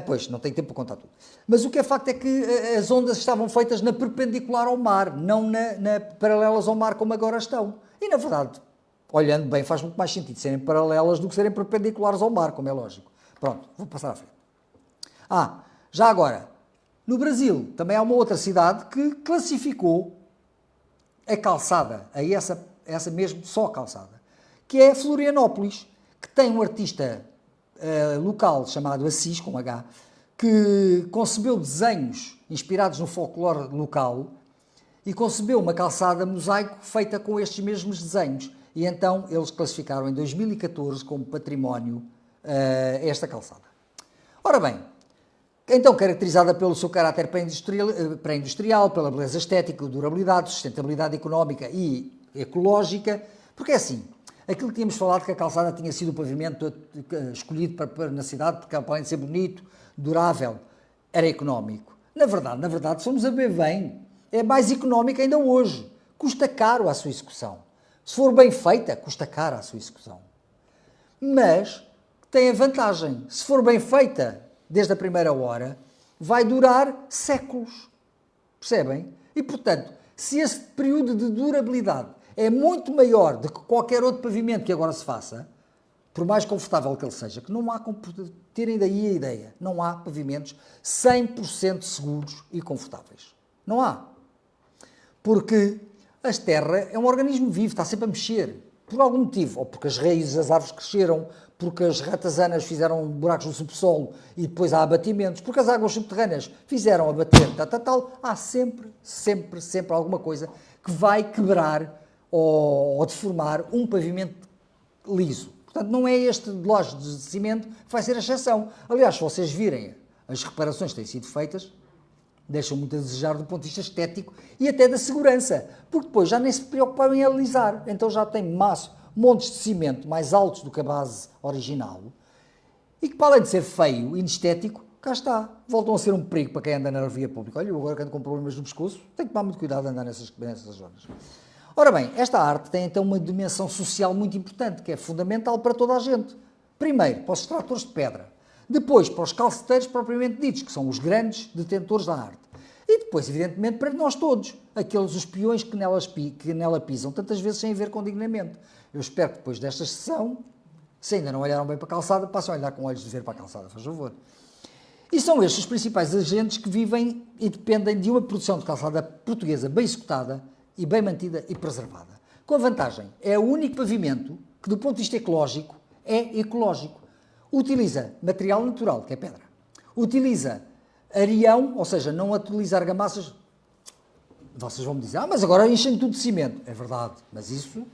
Pois, não tenho tempo para contar tudo. Mas o que é facto é que as ondas estavam feitas na perpendicular ao mar, não na paralelas ao mar como agora estão. E na verdade, olhando bem, faz muito mais sentido serem paralelas do que serem perpendiculares ao mar, como é lógico. Pronto, vou passar à frente. Já agora, no Brasil também há uma outra cidade que classificou a calçada, a essa mesmo só calçada, que é Florianópolis, que tem um artista local chamado Assis, com H, que concebeu desenhos inspirados no folclore local e concebeu uma calçada mosaico feita com estes mesmos desenhos. E então eles classificaram em 2014 como património esta calçada. Ora bem, então caracterizada pelo seu caráter pré-industrial, pela beleza estética, durabilidade, sustentabilidade económica e ecológica, porque é assim, aquilo que tínhamos falado que a calçada tinha sido o pavimento escolhido na cidade porque além de ser bonito, durável, era económico. Na verdade, somos a ver bem, é mais económica ainda hoje, custa caro a sua execução. Se for bem feita, custa caro a sua execução. Mas tem a vantagem, se for bem feita desde a primeira hora, vai durar séculos. Percebem? E, portanto, se esse período de durabilidade é muito maior do que qualquer outro pavimento que agora se faça, por mais confortável que ele seja, que não há, terem daí a ideia, não há pavimentos 100% seguros e confortáveis. Não há. Porque a terra é um organismo vivo, está sempre a mexer, por algum motivo, ou porque as raízes das árvores cresceram, porque as ratazanas fizeram buracos no subsolo e depois há abatimentos, porque as águas subterrâneas fizeram abater, há sempre alguma coisa que vai quebrar ou deformar um pavimento liso. Portanto, não é este loja de cimento que vai ser a exceção. Aliás, se vocês virem as reparações que têm sido feitas, deixam muito a desejar do ponto de vista estético e até da segurança, porque depois já nem se preocuparam em alisar, então já tem montes de cimento mais altos do que a base original e que, para além de ser feio e inestético, cá está, voltam a ser um perigo para quem anda na via pública. Olha, eu agora que ando com problemas no pescoço, tenho que tomar muito cuidado de andar nessas zonas. Ora bem, esta arte tem então uma dimensão social muito importante, que é fundamental para toda a gente. Primeiro, para os extratores de pedra. Depois, para os calceteiros propriamente ditos, que são os grandes detentores da arte. E depois, evidentemente, para nós todos, aqueles os peões que nela pisam, tantas vezes sem ver com dignamento. Eu espero que depois desta sessão, se ainda não olharam bem para a calçada, passem a olhar com olhos de ver para a calçada, faz favor. E são estes os principais agentes que vivem e dependem de uma produção de calçada portuguesa bem executada e bem mantida e preservada. Com a vantagem, é o único pavimento que, do ponto de vista ecológico, é ecológico. Utiliza material natural, que é pedra. Utiliza areião, ou seja, não utiliza argamassas. Vocês vão me dizer, mas agora enchem tudo de cimento. É verdade, mas isso,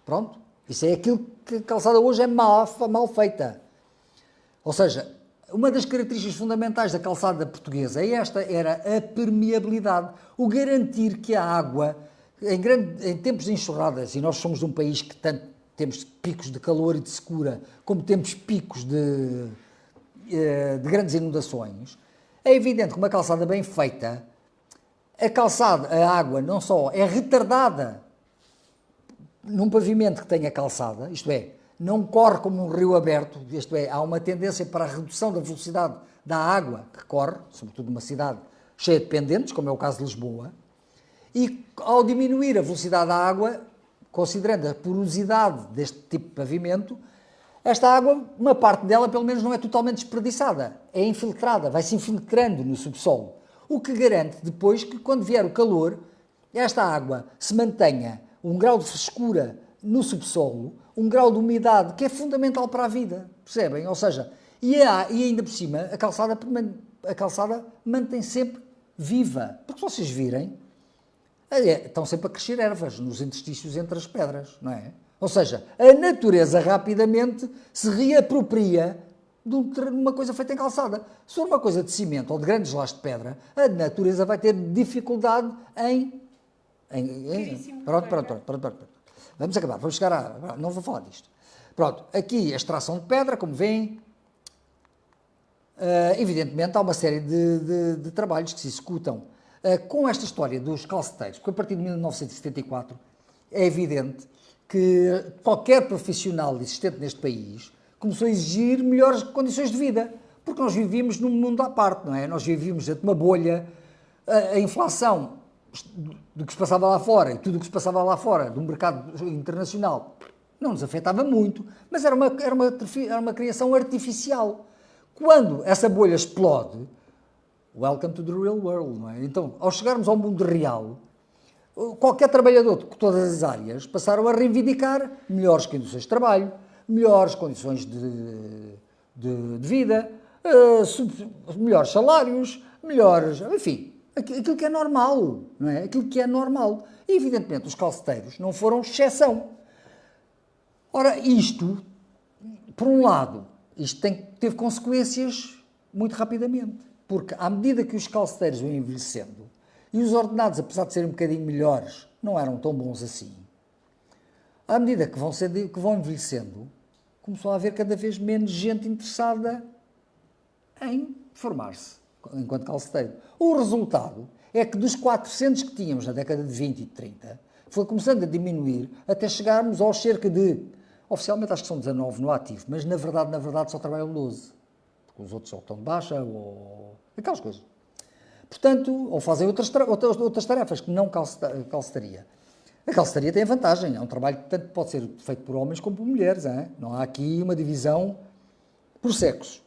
pronto, isso é aquilo que a calçada hoje é mal feita. Ou seja, uma das características fundamentais da calçada portuguesa era a permeabilidade, o garantir que a água, em tempos de enxurradas, e nós somos de um país que tanto temos picos de calor e de secura, como temos picos de grandes inundações, é evidente que uma calçada bem feita, a água não só é retardada num pavimento que tenha calçada, isto é, não corre como um rio aberto, isto é, há uma tendência para a redução da velocidade da água que corre, sobretudo numa cidade cheia de pendentes, como é o caso de Lisboa, e ao diminuir a velocidade da água, considerando a porosidade deste tipo de pavimento, esta água, uma parte dela pelo menos não é totalmente desperdiçada, é infiltrada, vai-se infiltrando no subsolo, o que garante depois que quando vier o calor, esta água se mantenha um grau de frescura no subsolo, um grau de umidade que é fundamental para a vida, percebem? Ou seja, e ainda por cima, a calçada mantém sempre viva, porque se vocês virem, estão sempre a crescer ervas nos interstícios entre as pedras, não é? Ou seja, a natureza rapidamente se reapropria de uma coisa feita em calçada. Se for uma coisa de cimento ou de grandes lajes de pedra, a natureza vai ter dificuldade em Pronto. Vamos acabar, vamos chegar a... Não vou falar disto. Pronto, aqui a extração de pedra, como veem, evidentemente há uma série de trabalhos que se executam com esta história dos calceteiros, porque a partir de 1974 é evidente que qualquer profissional existente neste país começou a exigir melhores condições de vida, porque nós vivíamos num mundo à parte, não é? Nós vivíamos dentro de uma bolha, a inflação do que se passava lá fora e tudo o que se passava lá fora do mercado internacional não nos afetava muito, mas era uma criação artificial. Quando essa bolha explode, welcome to the real world, não é? Então, ao chegarmos ao mundo real, qualquer trabalhador de todas as áreas passaram a reivindicar melhores condições de trabalho, melhores condições de vida, melhores salários, enfim, aquilo que é normal, não é? Aquilo que é normal. E, evidentemente, os calceteiros não foram exceção. Ora, isto, por um lado, isto teve consequências muito rapidamente, porque à medida que os calceteiros vão envelhecendo, e os ordenados, apesar de serem um bocadinho melhores, não eram tão bons assim, à medida que vão envelhecendo, começou a haver cada vez menos gente interessada em formar-se enquanto calceteiro. O resultado é que dos 400 que tínhamos na década de 20 e 30, foi começando a diminuir até chegarmos aos cerca de, oficialmente acho que são 19 no ativo, mas na verdade só trabalham 12, porque os outros só estão de baixa ou aquelas coisas. Portanto, ou fazem outras tarefas que não calcetaria. A calcetaria tem a vantagem, é um trabalho que tanto pode ser feito por homens como por mulheres, hein? Não há aqui uma divisão por sexos.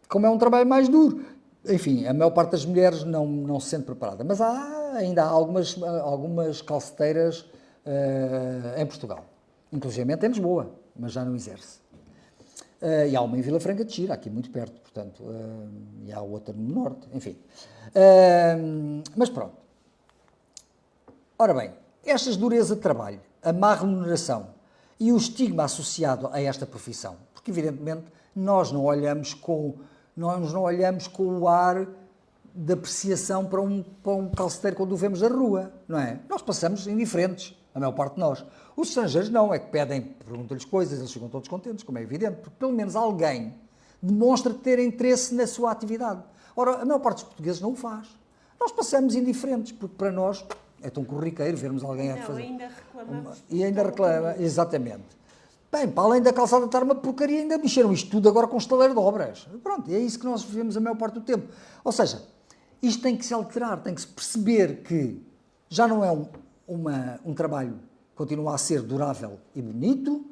Como é um trabalho mais duro, enfim, a maior parte das mulheres não se sente preparada, mas ainda há algumas calceteiras em Portugal, inclusive em Lisboa, mas já não exerce. E há uma em Vila Franca de Xira, aqui muito perto, portanto, e há outra no norte, enfim. Mas pronto. Ora bem, estas durezas de trabalho, a má remuneração e o estigma associado a esta profissão, porque evidentemente nós não olhamos com o ar de apreciação para um calceteiro quando o vemos na rua, não é? Nós passamos indiferentes, a maior parte de nós. Os estrangeiros não, é que perguntam-lhes coisas, eles ficam todos contentes, como é evidente, porque pelo menos alguém demonstra ter interesse na sua atividade. Ora, a maior parte dos portugueses não o faz. Nós passamos indiferentes, porque para nós é tão corriqueiro vermos alguém a fazer. ainda reclamamos. E ainda reclama, exatamente. Bem, para além da calçada estar uma porcaria, ainda mexeram isto tudo agora com estaleiro de obras. Pronto, é isso que nós vivemos a maior parte do tempo. Ou seja, isto tem que se alterar, tem que se perceber que já não é um trabalho que continua a ser durável e bonito,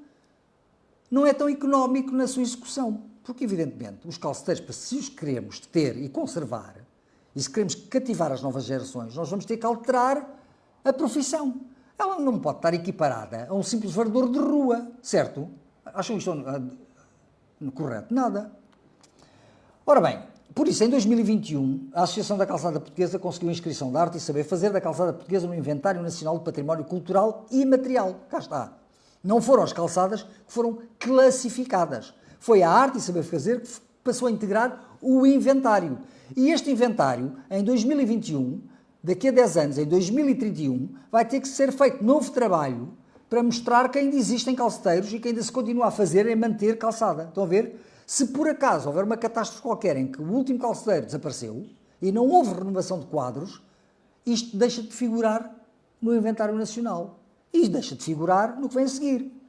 não é tão económico na sua execução. Porque, evidentemente, os calceteiros, se os queremos ter e conservar, e se queremos cativar as novas gerações, nós vamos ter que alterar a profissão. Ela não pode estar equiparada a um simples varredor de rua, certo? Acham isto correto? Nada. Ora bem, por isso, em 2021, a Associação da Calçada Portuguesa conseguiu a inscrição da Arte e Saber Fazer da Calçada Portuguesa no Inventário Nacional do Património Cultural e Material. Cá está. Não foram as calçadas que foram classificadas. Foi a Arte e Saber Fazer que passou a integrar o inventário. E este inventário, em 2021, daqui a 10 anos, em 2031, vai ter que ser feito novo trabalho para mostrar que ainda existem calceteiros e que ainda se continua a fazer em manter calçada. Estão a ver? Se por acaso houver uma catástrofe qualquer em que o último calceteiro desapareceu e não houve renovação de quadros, isto deixa de figurar no inventário nacional. E deixa de figurar no que vem a seguir.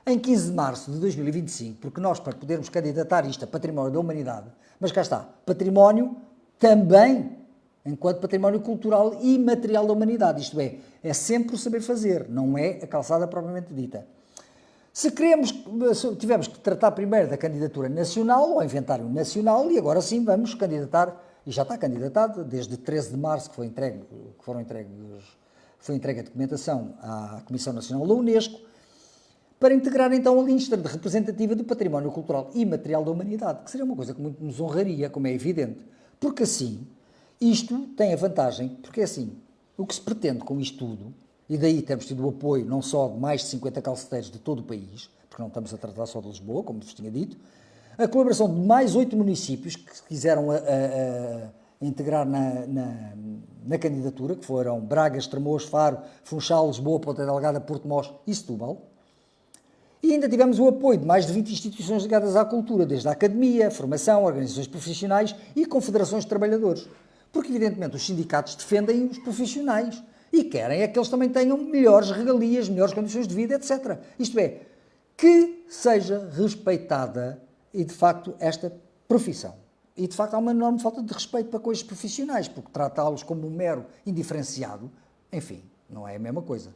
Em 15 de março de 2025, porque nós, para podermos candidatar isto a Património da Humanidade, mas cá está, património também enquanto património cultural e material da humanidade, isto é sempre o saber fazer, não é a calçada propriamente dita. Se tivemos que tratar primeiro da candidatura nacional, ao inventário nacional, e agora sim vamos candidatar, e já está candidatado, desde 13 de março que foi entregue a documentação à Comissão Nacional da Unesco, para integrar então a lista de representativa do património cultural e material da humanidade, que seria uma coisa que muito nos honraria, como é evidente, porque assim, isto tem a vantagem, porque assim, o que se pretende com isto tudo, e daí temos tido o apoio não só de mais de 50 calceteiros de todo o país, porque não estamos a tratar só de Lisboa, como vos tinha dito, a colaboração de mais 8 municípios que se quiseram integrar na candidatura, que foram Braga, Estremoz, Faro, Funchal, Lisboa, Ponta Delgada, Porto Mós e Setúbal. E ainda tivemos o apoio de mais de 20 instituições ligadas à cultura, desde a academia, formação, organizações profissionais e confederações de trabalhadores. Porque, evidentemente, os sindicatos defendem os profissionais e querem é que eles também tenham melhores regalias, melhores condições de vida, etc. Isto é, que seja respeitada e, de facto, esta profissão. E, de facto, há uma enorme falta de respeito para com estes profissionais, porque tratá-los como um mero indiferenciado, enfim, não é a mesma coisa.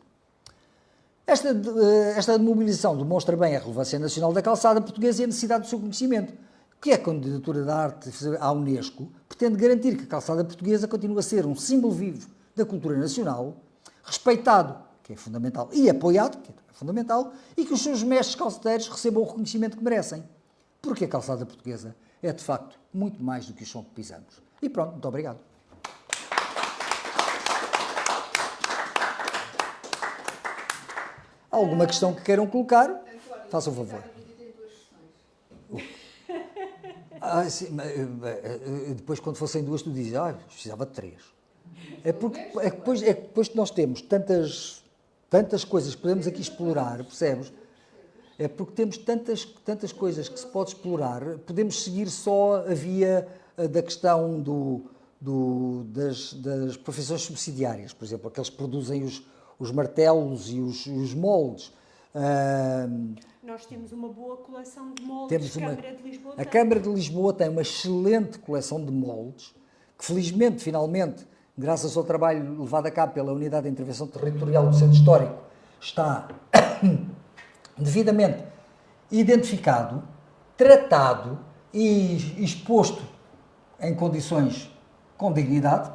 Esta mobilização demonstra bem a relevância nacional da calçada portuguesa e a necessidade do seu conhecimento, que a candidatura da arte à Unesco pretende garantir que a calçada portuguesa continue a ser um símbolo vivo da cultura nacional, respeitado, que é fundamental, e apoiado, que é fundamental, e que os seus mestres calceteiros recebam o reconhecimento que merecem. Porque a calçada portuguesa é, de facto, muito mais do que o chão que pisamos. E pronto, muito obrigado. Alguma questão que queiram colocar? Façam o favor. Sim, depois, quando fossem duas, tu dizes, precisava de 3. É porque depois que nós temos tantas coisas que podemos aqui explorar, percebes? É porque temos tantas coisas que se pode explorar, podemos seguir só a via da questão das profissões subsidiárias, por exemplo, aqueles que produzem os martelos e os moldes. Nós temos uma boa coleção de moldes. A Câmara de Lisboa tem uma excelente coleção de moldes, que felizmente, finalmente, graças ao trabalho levado a cabo pela Unidade de Intervenção Territorial do Centro Histórico, está devidamente identificado, tratado e exposto em condições com dignidade.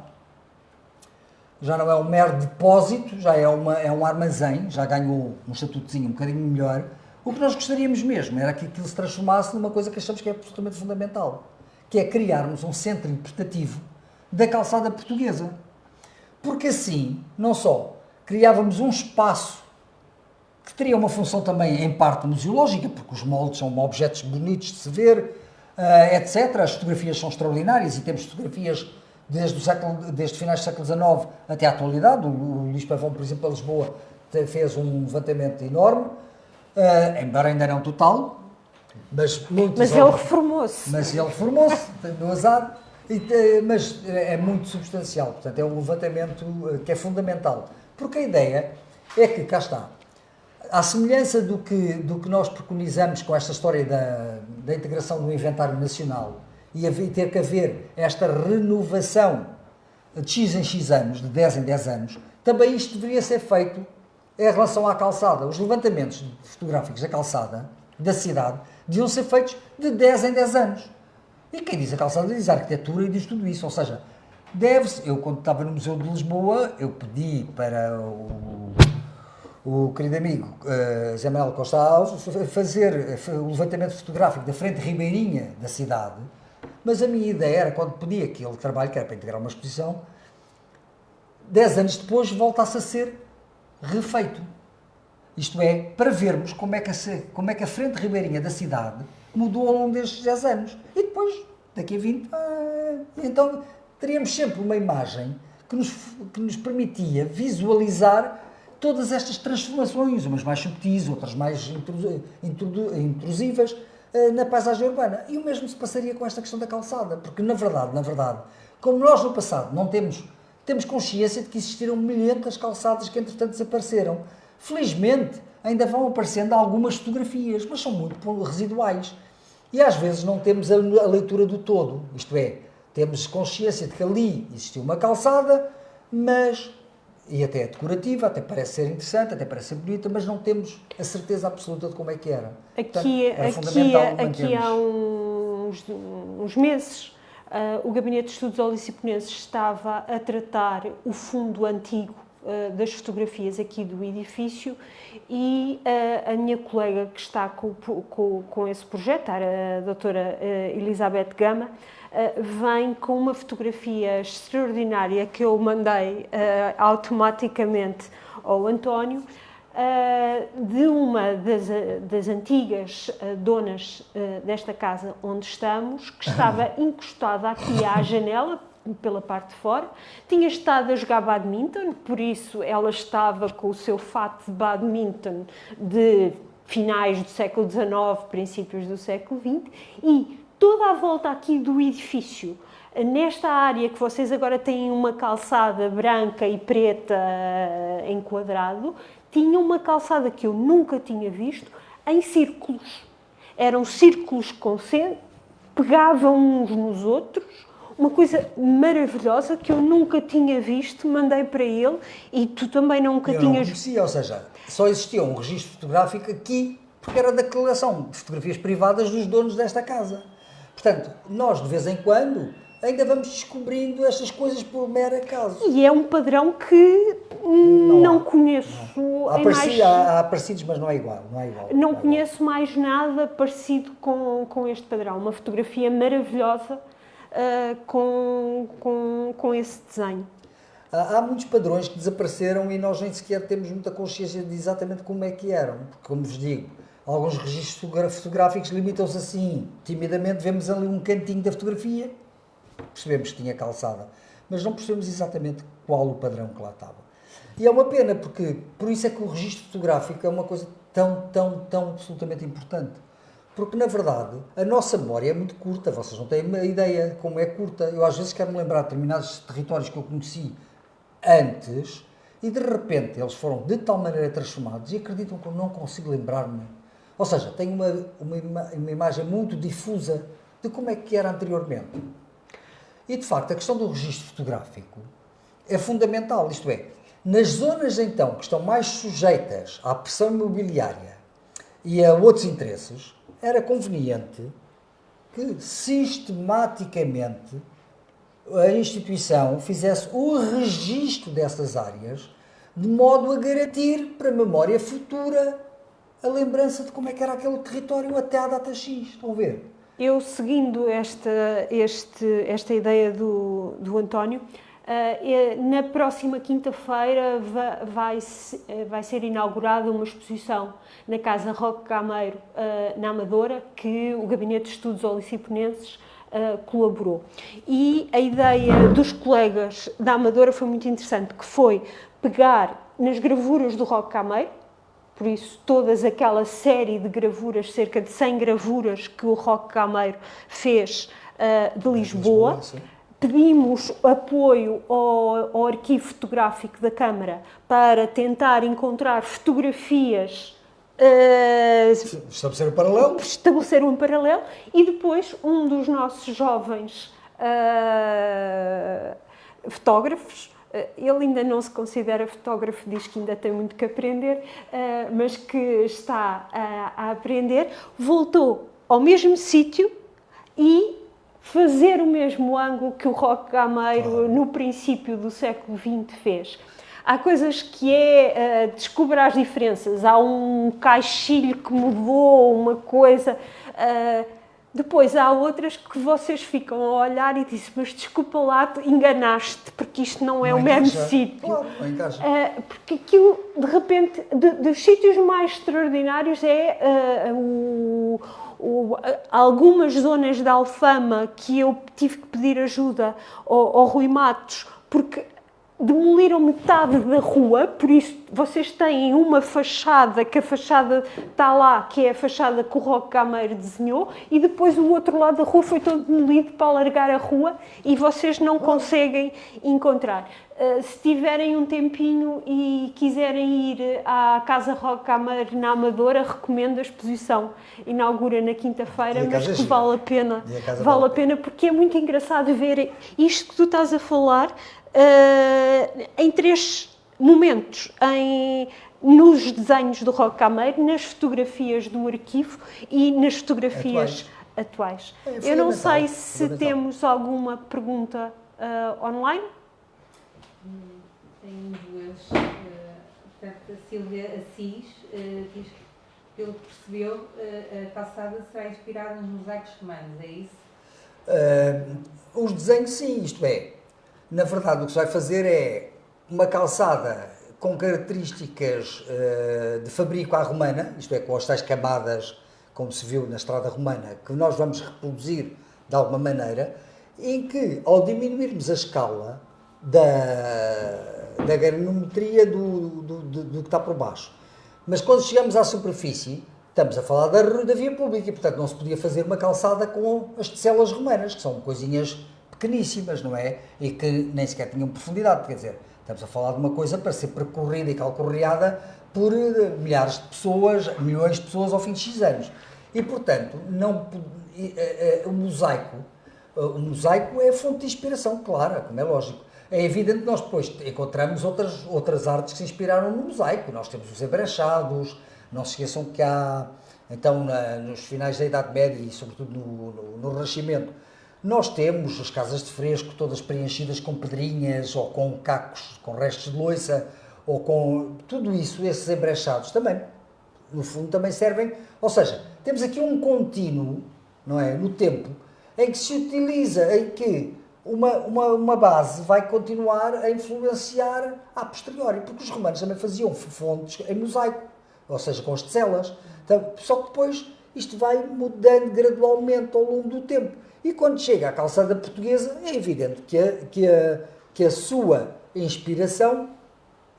Já não é um mero depósito, já é um armazém, já ganhou um estatutozinho um bocadinho melhor. O que nós gostaríamos mesmo era que aquilo se transformasse numa coisa que achamos que é absolutamente fundamental, que é criarmos um centro interpretativo da calçada portuguesa. Porque assim, não só criávamos um espaço que teria uma função também em parte museológica, porque os moldes são objetos bonitos de se ver, etc. As fotografias são extraordinárias e temos fotografias desde finais do século XIX até à atualidade. O Luís Pavão, por exemplo, a Lisboa, fez um levantamento enorme, embora ainda não total, Mas, muitos Mas ele reformou-se. Mas ele reformou-se, no azar, mas é muito substancial, portanto é um levantamento que é fundamental, porque a ideia é que, cá está, à semelhança do que nós preconizamos com esta história da integração do inventário nacional e ter que haver esta renovação de X em X anos, de 10 em 10 anos, também isto deveria ser feito em relação à calçada. Os levantamentos fotográficos da calçada, da cidade, deviam ser feitos de 10 em 10 anos. E quem diz a calçada diz a arquitetura e diz tudo isso. Ou seja, deve-se... Eu, quando estava no Museu de Lisboa, eu pedi para o querido amigo Zé Manuel Costa Alves fazer o levantamento fotográfico da frente ribeirinha da cidade, mas a minha ideia era, quando pedi aquele trabalho, que era para integrar uma exposição, 10 anos depois voltasse a ser refeito. Isto é, para vermos como é que a frente ribeirinha da cidade mudou ao longo destes 10 anos. E depois, daqui a 20, então teríamos sempre uma imagem que nos permitia visualizar todas estas transformações, umas mais subtis, outras mais intrusivas, na paisagem urbana. E o mesmo se passaria com esta questão da calçada, porque na verdade, como nós no passado não temos consciência de que existiram milhentas calçadas que entretanto desapareceram. Felizmente ainda vão aparecendo algumas fotografias, mas são muito residuais. E às vezes não temos a leitura do todo, isto é, temos consciência de que ali existiu uma calçada, mas, e até é decorativa, até parece ser interessante, até parece ser bonita, mas não temos a certeza absoluta de como é que era. Aqui há uns meses, o Gabinete de Estudos Oliciponenses estava a tratar o fundo antigo das fotografias aqui do edifício e a minha colega que está com esse projeto, a doutora Elizabeth Gama, vem com uma fotografia extraordinária que eu mandei automaticamente ao António, de uma das antigas donas desta casa onde estamos, que estava encostada aqui à janela, pela parte de fora, tinha estado a jogar badminton, por isso ela estava com o seu fato de badminton de finais do século XIX, princípios do século XX, e toda a volta aqui do edifício, nesta área que vocês agora têm uma calçada branca e preta enquadrado, tinha uma calçada que eu nunca tinha visto em círculos. Eram círculos pegavam uns nos outros, uma coisa maravilhosa que eu nunca tinha visto, mandei para ele e tu também nunca tinhas... Eu não conhecia, ou seja, só existia um registro fotográfico aqui, porque era da coleção de fotografias privadas dos donos desta casa. Portanto, nós de vez em quando ainda vamos descobrindo estas coisas por mero acaso. E é um padrão que não conheço. Há parecidos, mas não é igual. Não conheço mais nada parecido com este padrão. Uma fotografia maravilhosa com esse desenho. Há muitos padrões que desapareceram e nós nem sequer temos muita consciência de exatamente como é que eram. Porque, como vos digo, alguns registros fotográficos limitam-se assim. Timidamente vemos ali um cantinho da fotografia, percebemos que tinha calçada, mas não percebemos exatamente qual o padrão que lá estava. E é uma pena, porque por isso é que o registro fotográfico é uma coisa tão absolutamente importante. Porque, na verdade, a nossa memória é muito curta, vocês não têm uma ideia como é curta. Eu às vezes quero me lembrar de determinados territórios que eu conheci antes e de repente eles foram de tal maneira transformados e acreditam que eu não consigo lembrar-me. Ou seja, tenho uma imagem muito difusa de como é que era anteriormente. E, de facto, a questão do registro fotográfico é fundamental, isto é, nas zonas, então, que estão mais sujeitas à pressão imobiliária e a outros interesses, era conveniente que, sistematicamente, a instituição fizesse o registro dessas áreas, de modo a garantir para a memória futura a lembrança de como é que era aquele território até à data X. Estão a ver? Eu, seguindo esta ideia do António, na próxima quinta-feira vai ser inaugurada uma exposição na Casa Roque Gameiro, na Amadora, que o Gabinete de Estudos Oliciponenses colaborou. E a ideia dos colegas da Amadora foi muito interessante, que foi pegar nas gravuras do Roque Gameiro, por isso todas aquela série de gravuras, cerca de 100 gravuras que o Roque Gameiro fez de Lisboa. Pedimos apoio ao arquivo fotográfico da Câmara para tentar encontrar fotografias, estabelecer um paralelo, e depois um dos nossos jovens fotógrafos, ele ainda não se considera fotógrafo, diz que ainda tem muito que aprender, mas que está a aprender, voltou ao mesmo sítio e fazer o mesmo ângulo que o Roque Gameiro no princípio do século XX fez. Há coisas que descobrir as diferenças, há um caixilho que mudou, uma coisa... Depois há outras que vocês ficam a olhar e dizem, mas desculpa lá, tu enganaste, porque isto não é o mesmo sítio. Claro, não encaixa. Porque aquilo, de repente, dos sítios mais extraordinários algumas zonas de Alfama que eu tive que pedir ajuda ao Rui Matos, porque demoliram metade da rua, por isso vocês têm uma fachada, que a fachada está lá, que é a fachada que o Roque Gameiro desenhou, e depois o outro lado da rua foi todo demolido para alargar a rua e vocês não conseguem encontrar. Se tiverem um tempinho e quiserem ir à Casa Roque Gameiro na Amadora, recomendo a exposição. Inaugura na quinta-feira, mas que vale a pena porque é muito engraçado ver isto que tu estás a falar em 3 momentos, nos desenhos do Roque Gameiro, nas fotografias do arquivo e nas fotografias atuais. Eu não sei se temos alguma pergunta online. Tenho 2. Portanto, a Sílvia Assis diz que, pelo que percebeu, a calçada será inspirada nos mosaicos romanos, é isso? Os desenhos, sim, isto é. Na verdade, o que se vai fazer é uma calçada com características de fabrico à romana, isto é, com as tais camadas, como se viu na estrada romana, que nós vamos reproduzir de alguma maneira, em que, ao diminuirmos a escala da granometria do que está por baixo, mas quando chegamos à superfície, estamos a falar da via pública, e, portanto, não se podia fazer uma calçada com as tecelas romanas, que são coisinhas pequeníssimas, não é? E que nem sequer tinham profundidade, quer dizer, estamos a falar de uma coisa para ser percorrida e calcorreada por milhares de pessoas, milhões de pessoas ao fim de X anos. E, portanto, o mosaico é a fonte de inspiração clara, como é lógico. É evidente que nós depois encontramos outras artes que se inspiraram no mosaico. Nós temos os embrechados, não se esqueçam que há, então, nos finais da Idade Média e, sobretudo, no Renascimento, nós temos as casas de fresco todas preenchidas com pedrinhas ou com cacos, com restos de louça, ou com tudo isso, esses embrechados também, no fundo, também servem. Ou seja, temos aqui um contínuo, não é, no tempo, em que se utiliza, em que uma base vai continuar a influenciar a posteriori, porque os romanos também faziam fontes em mosaico, ou seja, com as tecelas. Então, só que depois isto vai mudando gradualmente ao longo do tempo. E quando chega à calçada portuguesa, é evidente que a sua inspiração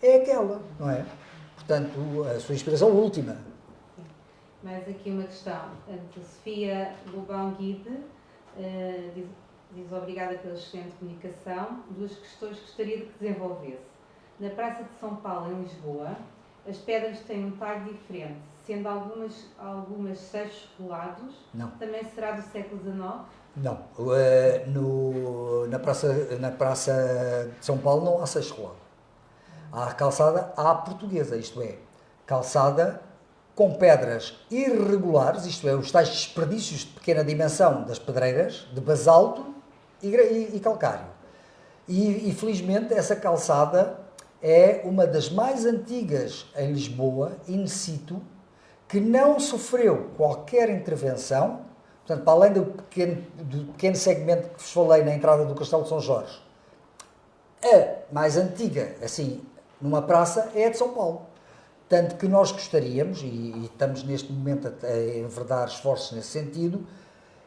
é aquela, não é? Portanto, a sua inspiração última. Mais aqui uma questão. A Sofia Lobão Guide diz obrigada pela excelente comunicação. 2 questões que gostaria de que desenvolvesse. Na Praça de São Paulo, em Lisboa, as pedras têm um talho diferente, sendo algumas seixos rolados. Não. Também será do século XIX? Não. Na Praça de São Paulo não há seixo rolado. Há calçada à portuguesa, isto é, calçada com pedras irregulares, isto é, os tais desperdícios de pequena dimensão das pedreiras, de basalto e calcário. E felizmente essa calçada é uma das mais antigas em Lisboa, in situ, que não sofreu qualquer intervenção. Portanto, para além do pequeno segmento que vos falei na entrada do Castelo de São Jorge, a mais antiga, assim, numa praça, é a de São Paulo. Tanto que nós gostaríamos, e estamos neste momento a enverdar esforços nesse sentido,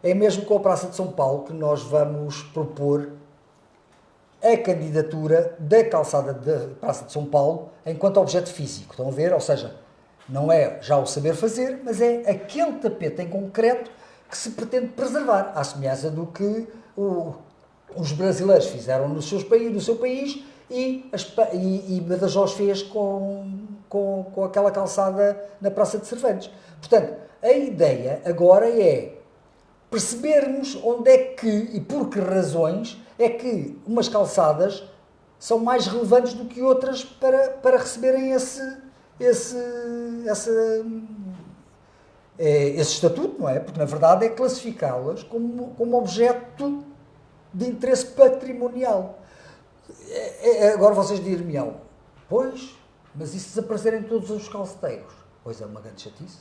é mesmo com a Praça de São Paulo que nós vamos propor a candidatura da calçada da Praça de São Paulo enquanto objeto físico. Estão a ver? Ou seja, Não é já o saber fazer, mas é aquele tapete em concreto que se pretende preservar, à semelhança do que os brasileiros fizeram no seu país e Badajoz fez com aquela calçada na Praça de Cervantes. Portanto, a ideia agora é percebermos onde é que e por que razões é que umas calçadas são mais relevantes do que outras para receberem esse estatuto, não é? Porque, na verdade, é classificá-las como objeto de interesse patrimonial. Agora vocês dir-me-ão, pois, mas e se desaparecerem todos os calceteiros? Pois é, uma grande chatice.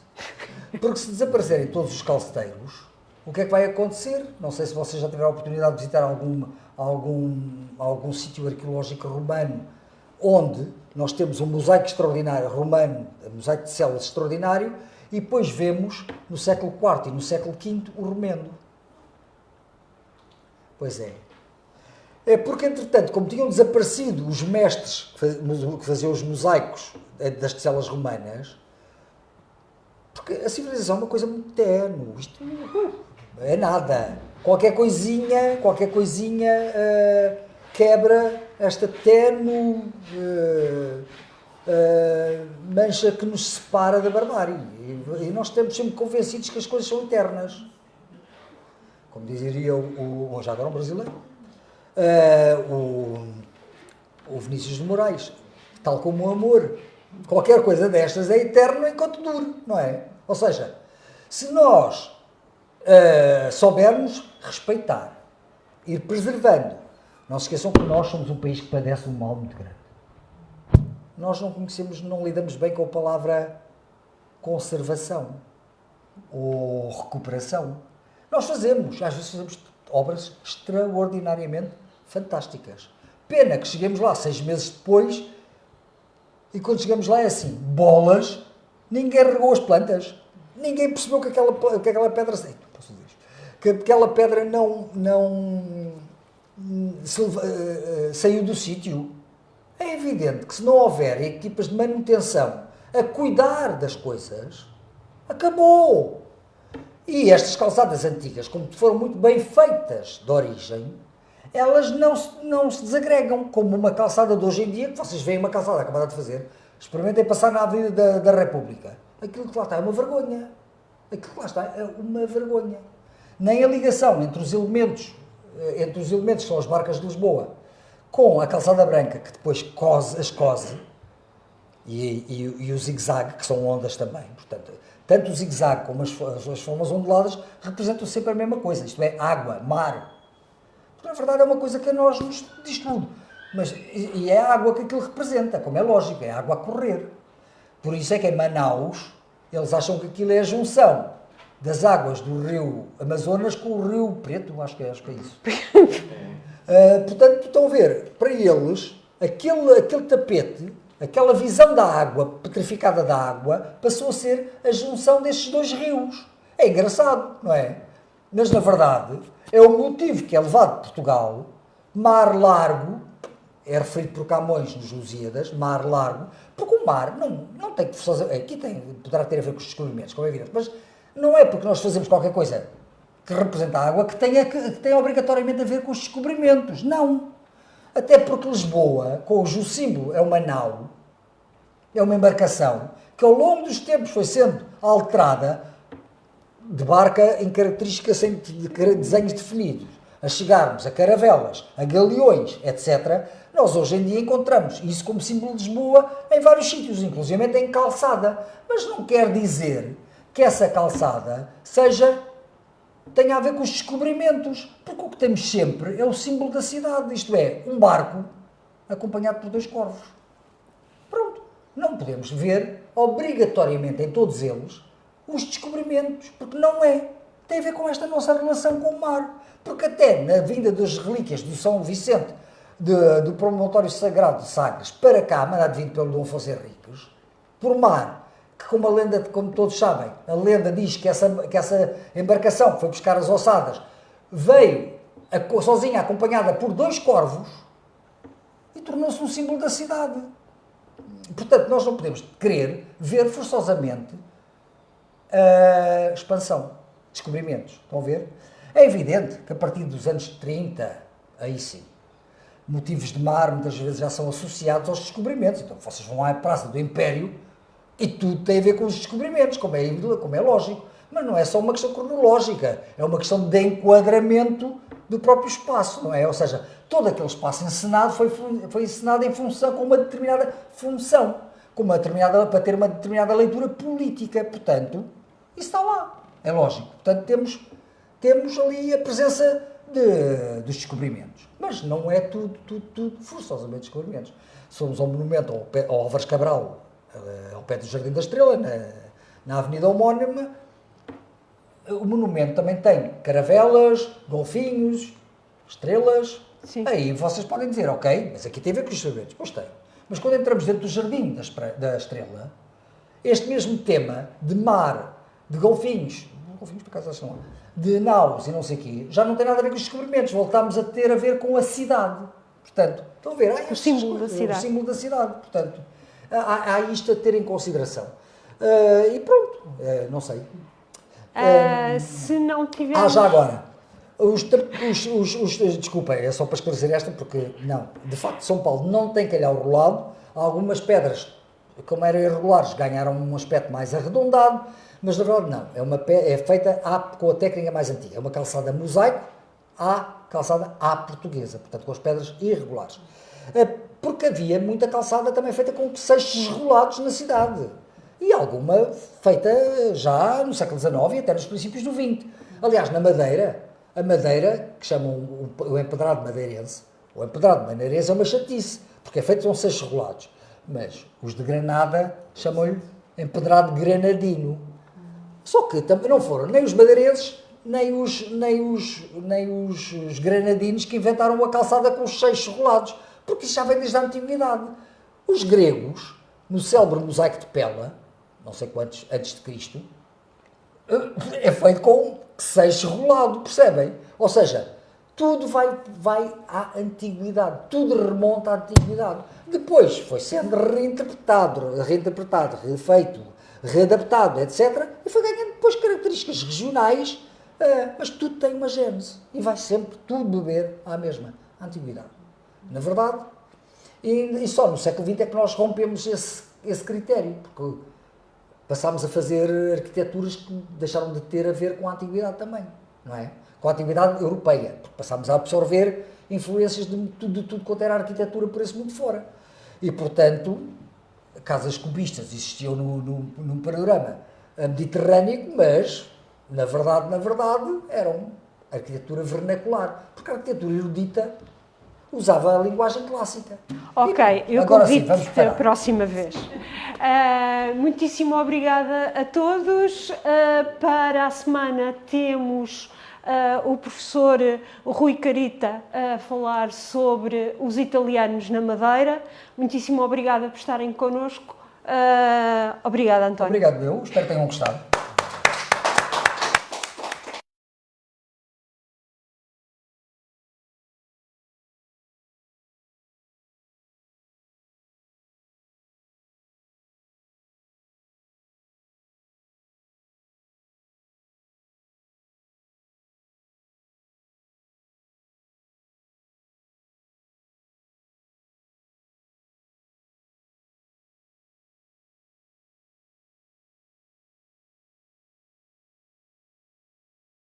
Porque se desaparecerem todos os calceteiros, o que é que vai acontecer? Não sei se vocês já tiveram a oportunidade de visitar algum sítio arqueológico romano, onde nós temos um mosaico extraordinário romano, um mosaico de celas extraordinário, e depois vemos no século IV e no século V o remendo. Pois é. É porque, entretanto, como tinham desaparecido os mestres que faziam os mosaicos das teselas romanas, porque a civilização é uma coisa muito tenue, isto é nada. Qualquer coisinha quebra esta tenue mancha que nos separa da barbárie. E nós estamos sempre convencidos que as coisas são eternas. Como diria já agora um brasileiro, o Vinícius de Moraes, tal como o amor. Qualquer coisa destas é eterno enquanto dure, não é? Ou seja, se nós soubermos respeitar, ir preservando, não se esqueçam que nós somos um país que padece um mal muito grande. Nós não lidamos bem com a palavra conservação ou recuperação. Nós às vezes fazemos obras extraordinariamente fantásticas. Pena que cheguemos lá 6 meses depois e quando chegamos lá é assim, bolas, ninguém regou as plantas, ninguém percebeu que aquela pedra saiu do sítio. É evidente que se não houver equipas de manutenção a cuidar das coisas, acabou. E estas calçadas antigas, como foram muito bem feitas de origem, elas não se desagregam, como uma calçada de hoje em dia, que vocês veem uma calçada acabada de fazer, experimentem passar na Avenida da República. Aquilo que lá está é uma vergonha. Nem a ligação entre os elementos que são as barcas de Lisboa, com a calçada branca, que depois cose, e o zigue-zague, que são ondas também. Portanto, tanto o zigue-zague como as formas onduladas representam sempre a mesma coisa, isto é, água, mar. Porque, na verdade, é uma coisa que a nós nos diz tudo. E é a água que aquilo representa, como é lógico, é a água a correr. Por isso é que em Manaus, eles acham que aquilo é a junção das águas do rio Amazonas com o rio Preto, acho que é isso. Portanto, estão a ver, para eles, aquele tapete, aquela visão da água, petrificada da água, passou a ser a junção destes dois rios. É engraçado, não é? Mas, na verdade, é o motivo que é levado de Portugal, mar largo, é referido por Camões nos Lusíadas, mar largo, porque o mar não tem que forçar, aqui poderá ter a ver com os descobrimentos, como é evidente, mas não é porque nós fazemos qualquer coisa que representa a água que tenha obrigatoriamente a ver com os descobrimentos. Não. Até porque Lisboa, cujo símbolo é uma nau, é uma embarcação, que ao longo dos tempos foi sendo alterada de barca em características sem desenhos definidos, a chegarmos a caravelas, a galeões, etc., nós hoje em dia encontramos isso como símbolo de Lisboa em vários sítios, inclusive em calçada. Mas não quer dizer que essa calçada tenha a ver com os descobrimentos, porque o que temos sempre é o símbolo da cidade, isto é, um barco acompanhado por 2 corvos. Pronto. Não podemos ver, obrigatoriamente em todos eles, os descobrimentos, porque não é. Tem a ver com esta nossa relação com o mar. Porque até na vinda das relíquias do São Vicente, do promontório sagrado de Sagres, para cá, mandado vindo pelo Dom Afonso Henriques, por mar, que como a lenda, como todos sabem, a lenda diz que essa embarcação que foi buscar as ossadas, veio sozinha, acompanhada por 2 corvos, e tornou-se um símbolo da cidade. Portanto, nós não podemos querer ver forçosamente a expansão, descobrimentos. Estão a ver? É evidente que a partir dos anos 30, aí sim, motivos de mar muitas vezes já são associados aos descobrimentos. Então vocês vão à Praça do Império e tudo tem a ver com os descobrimentos, como é lógico. Mas não é só uma questão cronológica, é uma questão de enquadramento do próprio espaço, não é? Ou seja, todo aquele espaço encenado foi encenado em função, com uma determinada função, para ter uma determinada leitura política. Portanto, isso está lá, é lógico. Portanto, temos ali a presença dos descobrimentos. Mas não é tudo forçosamente descobrimentos. Somos ao monumento ao Álvares Cabral, ao pé do Jardim da Estrela, na Avenida Homónima. O monumento também tem caravelas, golfinhos, estrelas. Sim. Aí vocês podem dizer, ok, mas aqui tem a ver com os descobrimentos. Pois tem. Mas quando entramos dentro do Jardim da Estrela, este mesmo tema de mar, de golfinhos por acaso acho que não há, de naus e não sei o quê, já não tem nada a ver com os descobrimentos, voltámos a ter a ver com a cidade. Portanto, estão a ver? O símbolo da cidade. O símbolo da cidade. Portanto, há isto a ter em consideração. E pronto, não sei. Se não tivermos... Já agora, desculpa, é só para esclarecer esta, porque não, de facto São Paulo não tem calhau rolado, algumas pedras, como eram irregulares, ganharam um aspecto mais arredondado, mas na verdade não, é feita com a técnica mais antiga, é uma calçada mosaico, calçada à portuguesa, portanto com as pedras irregulares. Porque havia muita calçada também feita com seixos rolados na cidade. E alguma feita já no século XIX e até nos princípios do XX. Aliás, na Madeira, a Madeira, que chamam o empedrado madeirense, o empedrado madeirense é uma chatice, porque é feito com seixos rolados. Mas os de Granada chamam-lhe empedrado granadino. Só que também não foram nem os madeirenses, nem os granadinos que inventaram a calçada com os seixos rolados, porque isso já vem desde a antiguidade. Os gregos, no célebre mosaico de Pella, não sei quantos antes de Cristo, é feito com seixo rolado, percebem? Ou seja, tudo vai à antiguidade, tudo remonta à antiguidade. Depois foi sendo reinterpretado, refeito, readaptado, etc. E foi ganhando depois características regionais, mas tudo tem uma gênese e vai sempre tudo beber à mesma antiguidade. Na verdade, e só no século XX é que nós rompemos esse critério, porque passámos a fazer arquiteturas que deixaram de ter a ver com a antiguidade também, não é? Com a antiguidade europeia, porque passámos a absorver influências de tudo quanto era arquitetura por esse mundo fora. E, portanto, casas cubistas existiam num panorama mediterrâneo, mas, na verdade, eram arquitetura vernacular, porque a arquitetura erudita usava a linguagem clássica. Ok, eu agora convido-te sim, a próxima vez. Muitíssimo obrigada a todos. Para a semana temos o professor Rui Carita a falar sobre os italianos na Madeira. Muitíssimo obrigada por estarem connosco. Obrigada, António. Obrigado, eu. Espero que tenham gostado.